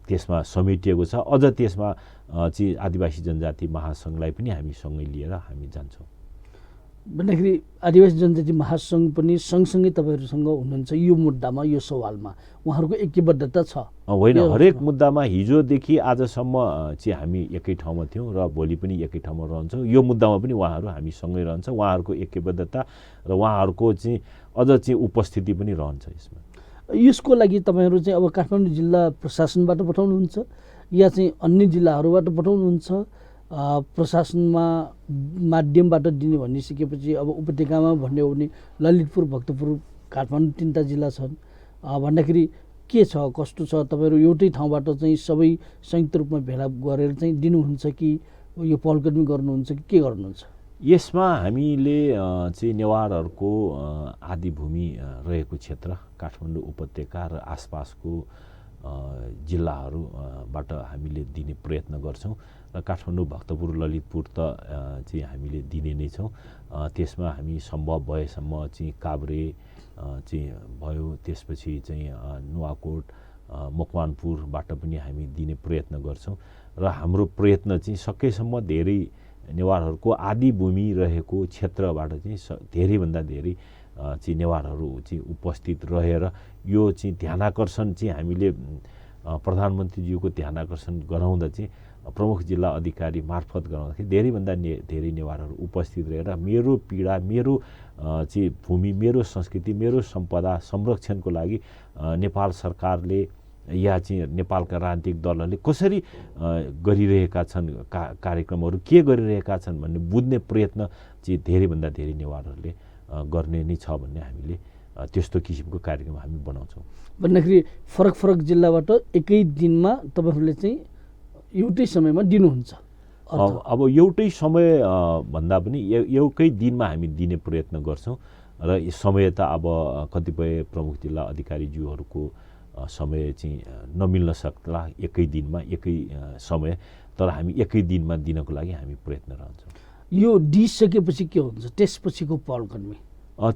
त्यसमा समेटिएको छ। अझ त्यसमा चाहिँ आदिवासी जनजाति महासङ्घलाई पनि हामी सँगै लिएर हामी जान्छौँ। भन्दाखेरि आदिवासी जनजाति महासङ्घ पनि सँगसँगै तपाईँहरूसँग हुनुहुन्छ यो मुद्दामा, यो सवालमा उहाँहरूको ऐक्यबद्धता छ? होइन, हरेक मुद्दामा हिजोदेखि आजसम्म चाहिँ हामी एकै ठाउँमा थियौँ र भोलि पनि एकै ठाउँमा रहन्छौँ। यो मुद्दामा पनि उहाँहरू हामी सँगै रहन्छ। उहाँहरूको ऐक्यबद्धता र उहाँहरूको चाहिँ अझ चाहिँ उपस्थिति पनि रहन्छ यसमा। यसको लागि तपाईँहरू चाहिँ अब काठमाडौँ जिल्ला प्रशासनबाट पठाउनुहुन्छ या चाहिँ अन्य जिल्लाहरूबाट पठाउनुहुन्छ? प्रशासनमा माध्यमबाट दिने भनिसकेपछि अब उपत्यकामा भन्ने हो भने ललितपुर, भक्तपुर, काठमाडौँ 3टा जिल्ला छन्। भन्दाखेरि के छ, कस्तो छ? तपाईँहरू एउटै ठाउँबाट चाहिँ सबै संयुक्त रूपमा भेला गरेर चाहिँ दिनुहुन्छ कि यो पहलकदमी गर्नुहुन्छ कि के गर्नुहुन्छ? यसमा हामीले चाहिँ नेवारहरूको आदिभूमि रहेको क्षेत्र काठमाडौँ उपत्यका र आसपासको जिल्लाहरूबाट हामीले दिने प्रयत्न गर्छौँ र काठमाडौँ, भक्तपुर, ललितपुर त चाहिँ हामीले दिने नै छौँ। त्यसमा हामी सम्भव भएसम्म चाहिँ काभ्रे चाहिँ भयो, त्यसपछि चाहिँ नुवाकोट, मकवानपुरबाट पनि हामी दिने प्रयत्न गर्छौँ र हाम्रो प्रयत्न चाहिँ सकेसम्म धेरै नेवारहरूको आदिभूमि रहेको क्षेत्रबाट चाहिँ धेरैभन्दा धेरै चाहिँ नेवारहरू चाहिँ उपस्थित रहेर यो चाहिँ ध्यानाकर्षण चाहिँ हामीले प्रधानमन्त्रीज्यूको ध्यानाकर्षण गराउँदा चाहिँ प्रमुख जिल्ला अधिकारी मार्फत गराउँदाखेरि धेरैभन्दा धेरै नेवारहरू उपस्थित रहेर मेरो पीडा, मेरो चाहिँ भूमि, मेरो संस्कृति, मेरो सम्पदा संरक्षणको लागि नेपाल सरकारले या चाहिँ नेपालका राजनीतिक दलहरूले कसरी गरिरहेका छन्, कार्यक्रमहरू के गरिरहेका छन् भन्ने बुझ्ने प्रयत्न चाहिँ धेरैभन्दा धेरै नेवारहरूले गर्ने नै छ भन्ने हामीले त्यस्तो किसिमको कार्यक्रम हामी बनाउँछौँ। भन्दाखेरि फरक फरक जिल्लाबाट एकै दिनमा तपाईँहरूले चाहिँ एउटै समयमा दिनुहुन्छ? अब एउटै समय भन्दा पनि एउटै दिनमा हामी दिने प्रयत्न गर्छौँ र समय त अब कतिपय प्रमुख जिल्ला अधिकारीज्यूहरूको समय चाहिँ नमिल्न सक्ला एकै दिनमा एकै समय, तर हामी एकै दिनमा दिनको लागि हामी प्रयत्न रहन्छौँ। यो दिइसकेपछि के हुन्छ त्यसपछिको पहलकदमी?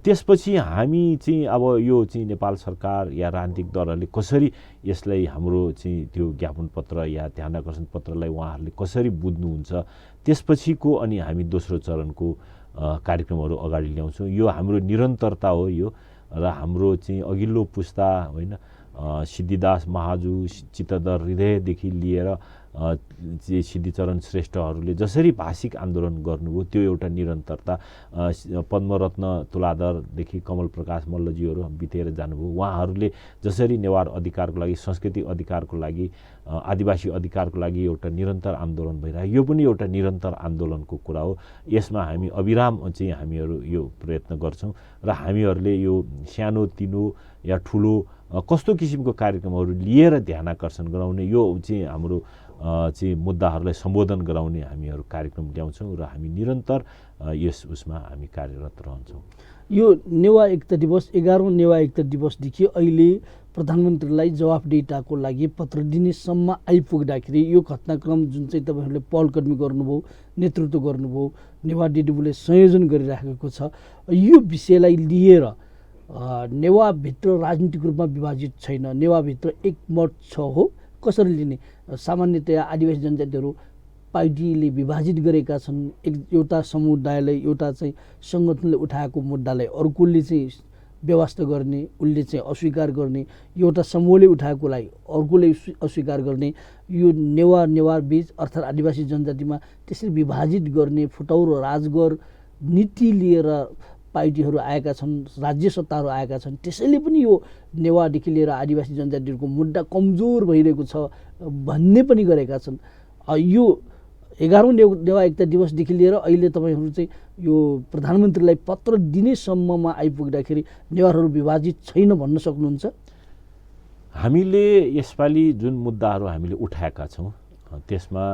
त्यसपछि हामी चाहिँ अब यो चाहिँ नेपाल सरकार या राजनीतिक दलहरूले कसरी यसलाई हाम्रो चाहिँ त्यो ज्ञापन पत्र या ध्यानाकर्षण पत्रलाई उहाँहरूले कसरी बुझ्नुहुन्छ, त्यसपछिको अनि हामी दोस्रो चरणको कार्यक्रमहरू अगाडि ल्याउँछौँ। यो हाम्रो निरन्तरता हो यो, र हाम्रो चाहिँ अघिल्लो पुस्ता होइन सिद्धिदास महाजु, चित्तदर हृदयदेखि लिएर सिद्धिचरण श्रेष्ठहरूले जसरी भाषिक आन्दोलन गर्नुभयो त्यो एउटा निरन्तरता पद्मरत्न तुलाधरदेखि कमल प्रकाश मल्लजीहरू बितेर जानुभयो। उहाँहरूले जसरी नेवार अधिकारको लागि, सांस्कृतिक अधिकारको लागि, आदिवासी अधिकारको लागि एउटा निरन्तर आन्दोलन भइरहेको, यो पनि एउटा निरन्तर आन्दोलनको कुरा हो। यसमा हामी अविराम चाहिँ हामीहरू यो प्रयत्न गर्छौँ र हामीहरूले यो सानो तिनो या ठुलो कस्तो किसिमको कार्यक्रमहरू लिएर ध्यान आकर्षण गराउने, यो चाहिँ हाम्रो चाहिँ मुद्दाहरूलाई सम्बोधन गराउने हामीहरू कार्यक्रम ल्याउँछौँ र हामी निरन्तर यस उसमा हामी कार्यरत रहन्छौँ। यो नेवा एकता दिवस 11औं नेवा एकता दिवसदेखि अहिले प्रधानमन्त्रीलाई जवाफदेहिताको लागि पत्र दिनेसम्म आइपुग्दाखेरि यो घटनाक्रम जुन चाहिँ तपाईँहरूले पहलकदमी गर्नुभयो, नेतृत्व गर्नुभयो, नेवा दिदीबुले संयोजन गरिराखेको छ, यो विषयलाई लिएर नेवाभित्र राजनीतिक रूपमा विभाजित छैन, नेवाभित्र एकमत छ हो, कसरी लिने? सामान्यतया आदिवासी जनजातिहरू पार्टीले विभाजित गरेका छन्। एउटा समुदायलाई, एउटा चाहिँ सङ्गठनले उठाएको मुद्दालाई अर्कोले चाहिँ व्यवस्था गर्ने, उसले चाहिँ अस्वीकार गर्ने, एउटा समूहले उठाएकोलाई अर्कोले अस्वीकार गर्ने, यो नेवार बीच अर्थात् आदिवासी जनजातिमा त्यसरी विभाजित गर्ने फुटाउरो राजगर नीति लिएर पार्टीहरू आएका छन्, राज्य सत्ताहरू आएका छन्। त्यसैले पनि यो नेवादेखि लिएर आदिवासी जनजातिहरूको मुद्दा कमजोर भइरहेको छ भन्ने पनि गरेका छन्। यो 11औं नेवा एकता दिवसदेखि लिएर अहिले तपाईँहरू चाहिँ यो प्रधानमन्त्रीलाई पत्र दिनेसम्ममा आइपुग्दाखेरि नेवारहरू विभाजित छैन भन्न सक्नुहुन्छ? हामीले यसपालि जुन मुद्दाहरू हामीले उठाएका छौँ त्यसमा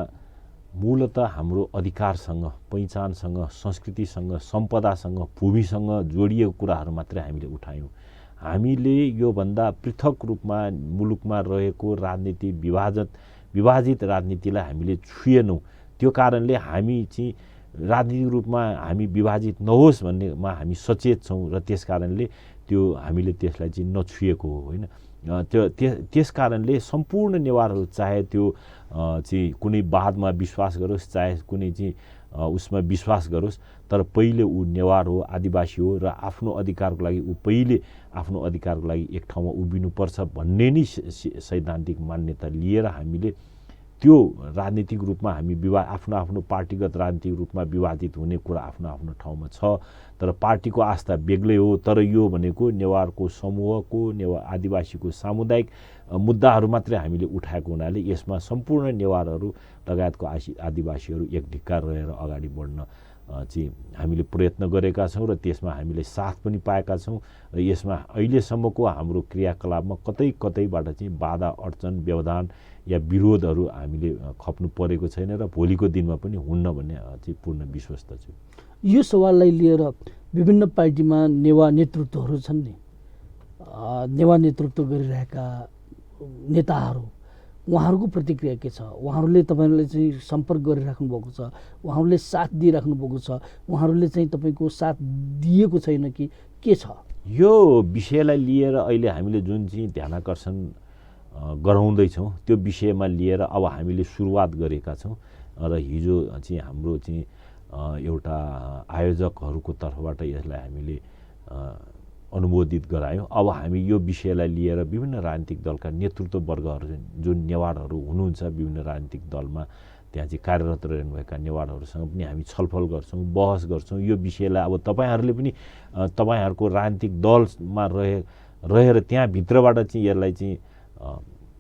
मूलतः हाम्रो अधिकारसँग, पहिचानसँग, संस्कृतिसँग, सम्पदासँग, भूमिसँग जोडिएको कुराहरू मात्रै हामीले उठायौँ। हामीले योभन्दा पृथक रूपमा मुलुकमा रहेको राजनीति विभाजित राजनीतिलाई हामीले छुएनौँ। त्यो कारणले हामी चाहिँ राजनीतिक रूपमा हामी विभाजित नहोस् भन्नेमा हामी सचेत छौँ र त्यस कारणले त्यो हामीले त्यसलाई चाहिँ नछुएको हो, होइन? त्यस कारणले सम्पूर्ण नेवारहरू चाहे त्यो चाहिँ कुनै वादमा विश्वास गरोस्, चाहे कुनै चाहिँ उसमा विश्वास गरोस्, तर पहिले ऊ नेवार हो, आदिवासी हो र आफ्नो अधिकारको लागि ऊ पहिले आफ्नो अधिकारको लागि एक ठाउँमा उभिनुपर्छ भन्ने नै सैद्धान्तिक मान्यता लिएर हामीले त्यो राजनीतिक रूपमा हामी आफ्नो पार्टीगत राजनीतिक रूपमा विभाजित हुने कुरा आफ्नो ठाउँमा छ, तर पार्टीको आस्था बेग्लै हो। तर यो भनेको नेवारको समूहको, आदिवासीको सामुदायिक मुद्दाहरू मात्रै हामीले उठाएको हुनाले यसमा सम्पूर्ण नेवारहरू लगायतको आदिवासीहरू एक ढिक्का रहेर अगाडि बढ्न चाहिँ हामीले प्रयत्न गरेका छौँ र त्यसमा हामीले साथ पनि पाएका छौँ र यसमा अहिलेसम्मको हाम्रो क्रियाकलापमा कतैबाट चाहिँ बाधा अड्चन व्यवधान या विरोधहरू हामीले खप्नु परेको छैन र भोलिको दिनमा पनि हुन्न भन्ने चाहिँ पूर्ण विश्वस्त छु। यो सवाललाई लिएर विभिन्न पार्टीमा नेवा नेतृत्वहरू छन् नि, नेवा नेतृत्व गरिरहेका नेताहरू, उहाँहरूको प्रतिक्रिया के छ? उहाँहरूले तपाईँहरूले चाहिँ सम्पर्क गरिराख्नु भएको छ, उहाँहरूले साथ दिइराख्नु भएको छ, उहाँहरूले चाहिँ तपाईँको साथ दिएको छैन कि के छ? यो विषयलाई लिएर अहिले हामीले जुन चाहिँ ध्यानाकर्षण गराउँदैछौँ त्यो विषयमा लिएर अब हामीले सुरुवात गरेका छौँ र हिजो चाहिँ हाम्रो चाहिँ एउटा आयोजकहरूको तर्फबाट यसलाई हामीले अनुमोदित गरायौँ। अब हामी यो विषयलाई लिएर विभिन्न राजनीतिक दलका नेतृत्व वर्गहरू जुन नेवारहरू हुनुहुन्छ विभिन्न राजनीतिक दलमा त्यहाँ चाहिँ कार्यरत रहनुभएका नेवारहरूसँग पनि हामी छलफल गर्छौँ, बहस गर्छौँ। यो विषयलाई अब तपाईँहरूले पनि तपाईँहरूको राजनीतिक दलमा रहेर त्यहाँभित्रबाट चाहिँ यसलाई चाहिँ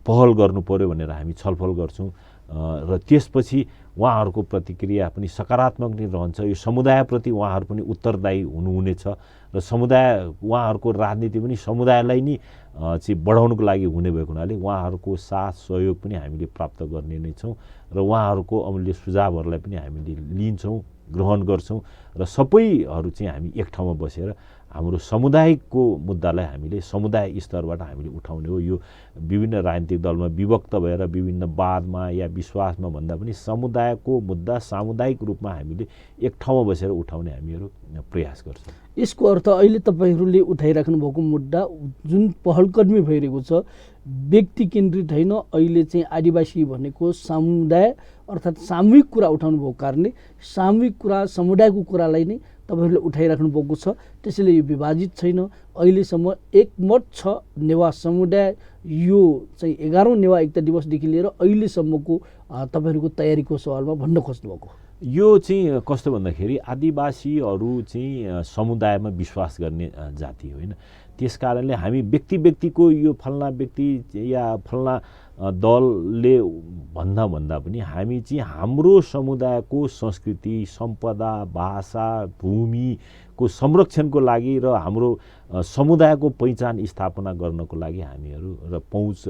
पहल गर्नु पर्यो भनेर हामी छलफल गर्छौँ र त्यसपछि उहाँहरूको प्रतिक्रिया पनि सकारात्मक नै रहन्छ। यो समुदायप्रति उहाँहरू पनि उत्तरदायी हुनुहुनेछ र उहाँहरूको राजनीति पनि समुदायलाई नै चाहिँ बढाउनुको लागि हुने भएको हुनाले उहाँहरूको साथ सहयोग पनि हामीले प्राप्त गर्ने नै छौँ र उहाँहरूको अमूल्य सुझावहरूलाई पनि हामीले लिन्छौँ, ग्रहण गर्छौँ र सबैहरू चाहिँ हामी एक ठाउँमा बसेर हाम्रो समुदायको मुद्दालाई हामीले समुदाय स्तरबाट हामीले उठाउने हो। यो विभिन्न राजनीतिक दलमा विभक्त भएर विभिन्न वादमा या विश्वासमा भन्दा पनि समुदायको मुद्दा सामुदायिक रूपमा हामीले एक ठाउँमा बसेर उठाउने हामीहरू प्रयास गर्छौँ। यसको अर्थ अहिले तपाईँहरूले उठाइराख्नु भएको मुद्दा जुन पहलकदमी भइरहेको छ व्यक्ति केन्द्रित होइन, अहिले चाहिँ आदिवासी भनेको समुदाय अर्थात् सामूहिक कुरा उठाउनु भएको कारणले सामूहिक कुरा, समुदायको कुरालाई नै तपाईँहरूले उठाइराख्नु भएको छ। त्यसैले यो विभाजित छैन। अहिलेसम्म एकमत छ नेवा समुदाय यो चाहिँ 11औं नेवा एकता दिवसदेखि लिएर अहिलेसम्मको तपाईँहरूको तयारीको सवालमा भन्न खोज्नुभएको। यो चाहिँ कस्तो भन्दाखेरि आदिवासीहरू चाहिँ समुदायमा विश्वास गर्ने जाति होइन। त्यस कारणले हामी व्यक्तिको यो फल्ना व्यक्ति या फल्ना दलले भन्दा पनि हामी चाहिँ हाम्रो समुदायको संस्कृति, सम्पदा, भाषा, भूमिको संरक्षणको लागि र हाम्रो समुदायको पहिचान स्थापना गर्नको लागि हामीहरू र पहुँच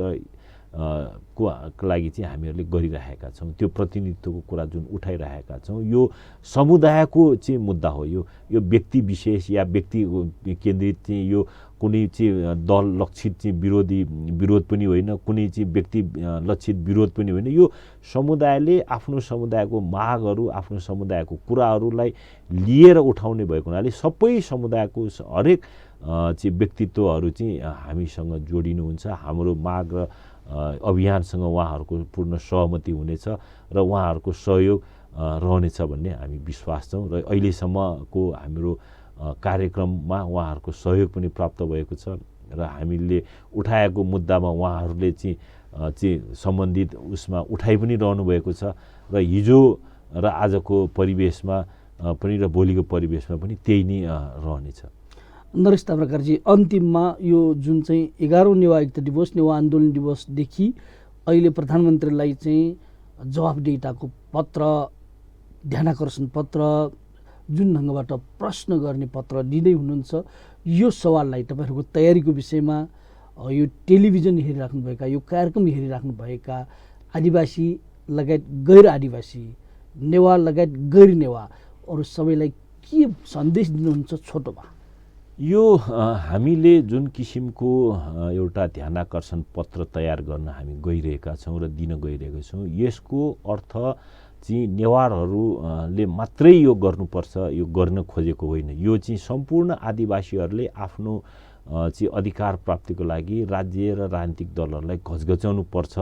को लागि चाहिँ हामीहरूले गरिरहेका छौँ। त्यो प्रतिनिधित्वको कुरा जुन उठाइरहेका छौँ यो समुदायको चाहिँ मुद्दा हो। यो व्यक्ति विशेष या व्यक्ति केन्द्रित चाहिँ यो कुनै चाहिँ दल लक्षित चाहिँ विरोध पनि होइन, कुनै चाहिँ व्यक्ति लक्षित विरोध पनि होइन। यो समुदायले आफ्नो समुदायको मागहरू, आफ्नो समुदायको कुराहरूलाई लिएर उठाउने भएको हुनाले सबै समुदायको हरेक चाहिँ व्यक्तित्वहरू चाहिँ हामीसँग जोडिनुहुन्छ। हाम्रो माग र अभियानसँग उहाँहरूको पूर्ण सहमति हुनेछ र उहाँहरूको सहयोग रहनेछ भन्ने हामी विश्वास छौँ र अहिलेसम्मको हाम्रो कार्यक्रममा उहाँहरूको सहयोग पनि प्राप्त भएको छ र हामीले उठाएको मुद्दामा उहाँहरूले चाहिँ सम्बन्धित उसमा उठाइ पनि रहनु भएको छ र हिजो र आजको परिवेशमा पनि र भोलिको परिवेशमा पनि त्यही नै रहनेछ। नरेश ताम्राकारजी, अन्तिममा यो जुन चाहिँ 11औं नेवा एकता दिवस नेवा आन्दोलन दिवसदेखि अहिले प्रधानमन्त्रीलाई चाहिँ जवाफदेहिताको पत्र, ध्यानाकर्षण पत्र, जुन ढङ्गबाट प्रश्न गर्ने पत्र दिँदै हुनुहुन्छ, यो सवाललाई तपाईँहरूको तयारीको विषयमा यो टेलिभिजन हेरिराख्नुभएका, यो कार्यक्रम हेरिराख्नुभएका आदिवासी लगायत गैर आदिवासी, नेवा लगायत गैर नेवा अरू सबैलाई के सन्देश दिनुहुन्छ छोटोमा? यो हामीले जुन किसिमको एउटा ध्यानाकर्षण पत्र तयार गर्न हामी गइरहेका छौँ र दिन गइरहेका छौँ, यसको अर्थ चाहिँ नेवारहरूले मात्रै यो गर्नुपर्छ, यो गर्न खोजेको होइन। यो चाहिँ सम्पूर्ण आदिवासीहरूले आफ्नो चाहिँ अधिकार प्राप्तिको लागि राज्य र राजनीतिक दलहरूलाई घचघचाउनु पर्छ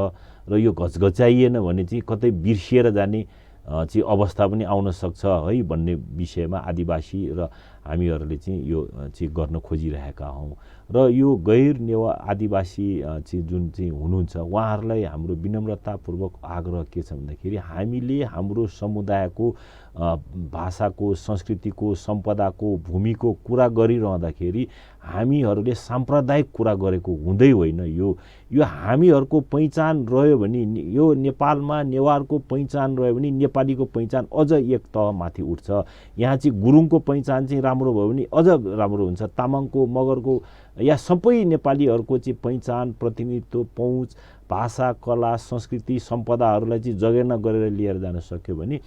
र यो घचघचाइएन भने चाहिँ कतै बिर्सिएर जाने चाहिँ अवस्था पनि आउन सक्छ है भन्ने विषयमा आदिवासी र हामीहरूले चाहिँ यो चाहिँ गर्न खोजिरहेका हौँ। र यो गैर नेवा आदिवासी चाहिँ जुन चाहिँ हुनुहुन्छ उहाँहरूलाई हाम्रो विनम्रतापूर्वक आग्रह के छ भन्दाखेरि हामीले हाम्रो समुदायको भाषाको, संस्कृतिको, सम्पदाको, भूमिको कुरा गरिरहँदाखेरि हामीहरूले साम्प्रदायिक कुरा गरेको हुँदै होइन। यो हामीहरूको पहिचान रह्यो भने, यो नेपालमा नेवारको पहिचान रह्यो भने नेपालीको पहिचान अझ एक तह माथि उठ्छ। यहाँ चाहिँ गुरुङको पहिचान चाहिँ राम्रो भयो भने अझ राम्रो हुन्छ। तामाङको, मगरको या सबै नेपालीहरूको चाहिँ पहिचान, प्रतिनिधित्व, पहुँच, भाषा, कला, संस्कृति, सम्पदाहरूलाई चाहिँ जगेर्ना गरेर लिएर जान सक्यो भने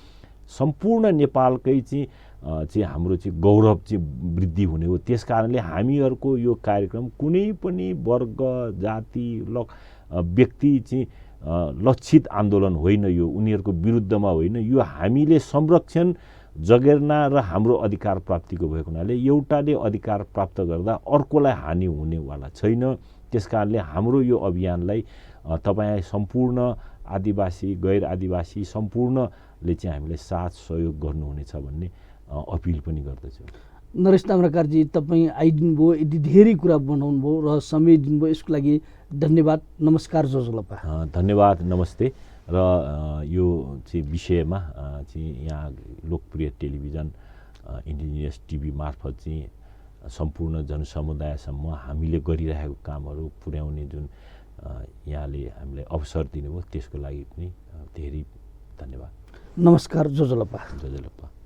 सम्पूर्ण नेपालकै चाहिँ हाम्रो चाहिँ गौरव चाहिँ वृद्धि हुने हो। त्यस कारणले हामीहरूको यो कार्यक्रम कुनै पनि वर्ग, जाति, व्यक्ति चाहिँ लक्षित आन्दोलन होइन। यो उनीहरूको विरुद्धमा होइन। यो हामीले संरक्षण, जगेर्ना र हाम्रो अधिकार प्राप्तिको भएको हुनाले एउटाले अधिकार प्राप्त गर्दा अर्कोलाई हानि हुनेवाला छैन। त्यस कारणले हाम्रो यो अभियानलाई तपाईँ सम्पूर्ण आदिवासी, गैर आदिवासी सम्पूर्णले चाहिँ हामीलाई साथ सहयोग गर्नुहुनेछ भन्ने अपिल पनि गर्दछु। नरेश ताम्राकारजी, तपाईँ आइदिनु भयो, यति धेरै कुरा बनाउनु भयो र समय दिनुभयो, यसको लागि धन्यवाद। नमस्कार जोजोलपा। धन्यवाद, नमस्ते। र यो चाहिँ विषयमा चाहिँ यहाँ लोकप्रिय टेलिभिजन इन्डिजिनियस टिभी मार्फत चाहिँ सम्पूर्ण जनसमुदायसम्म हामीले गरिरहेको कामहरू पुर्याउने जुन यहाँले हामीलाई अवसर दिनुभयो त्यसको लागि पनि धेरै धन्यवाद। नमस्कार जोजोलपा। जोजोलपा।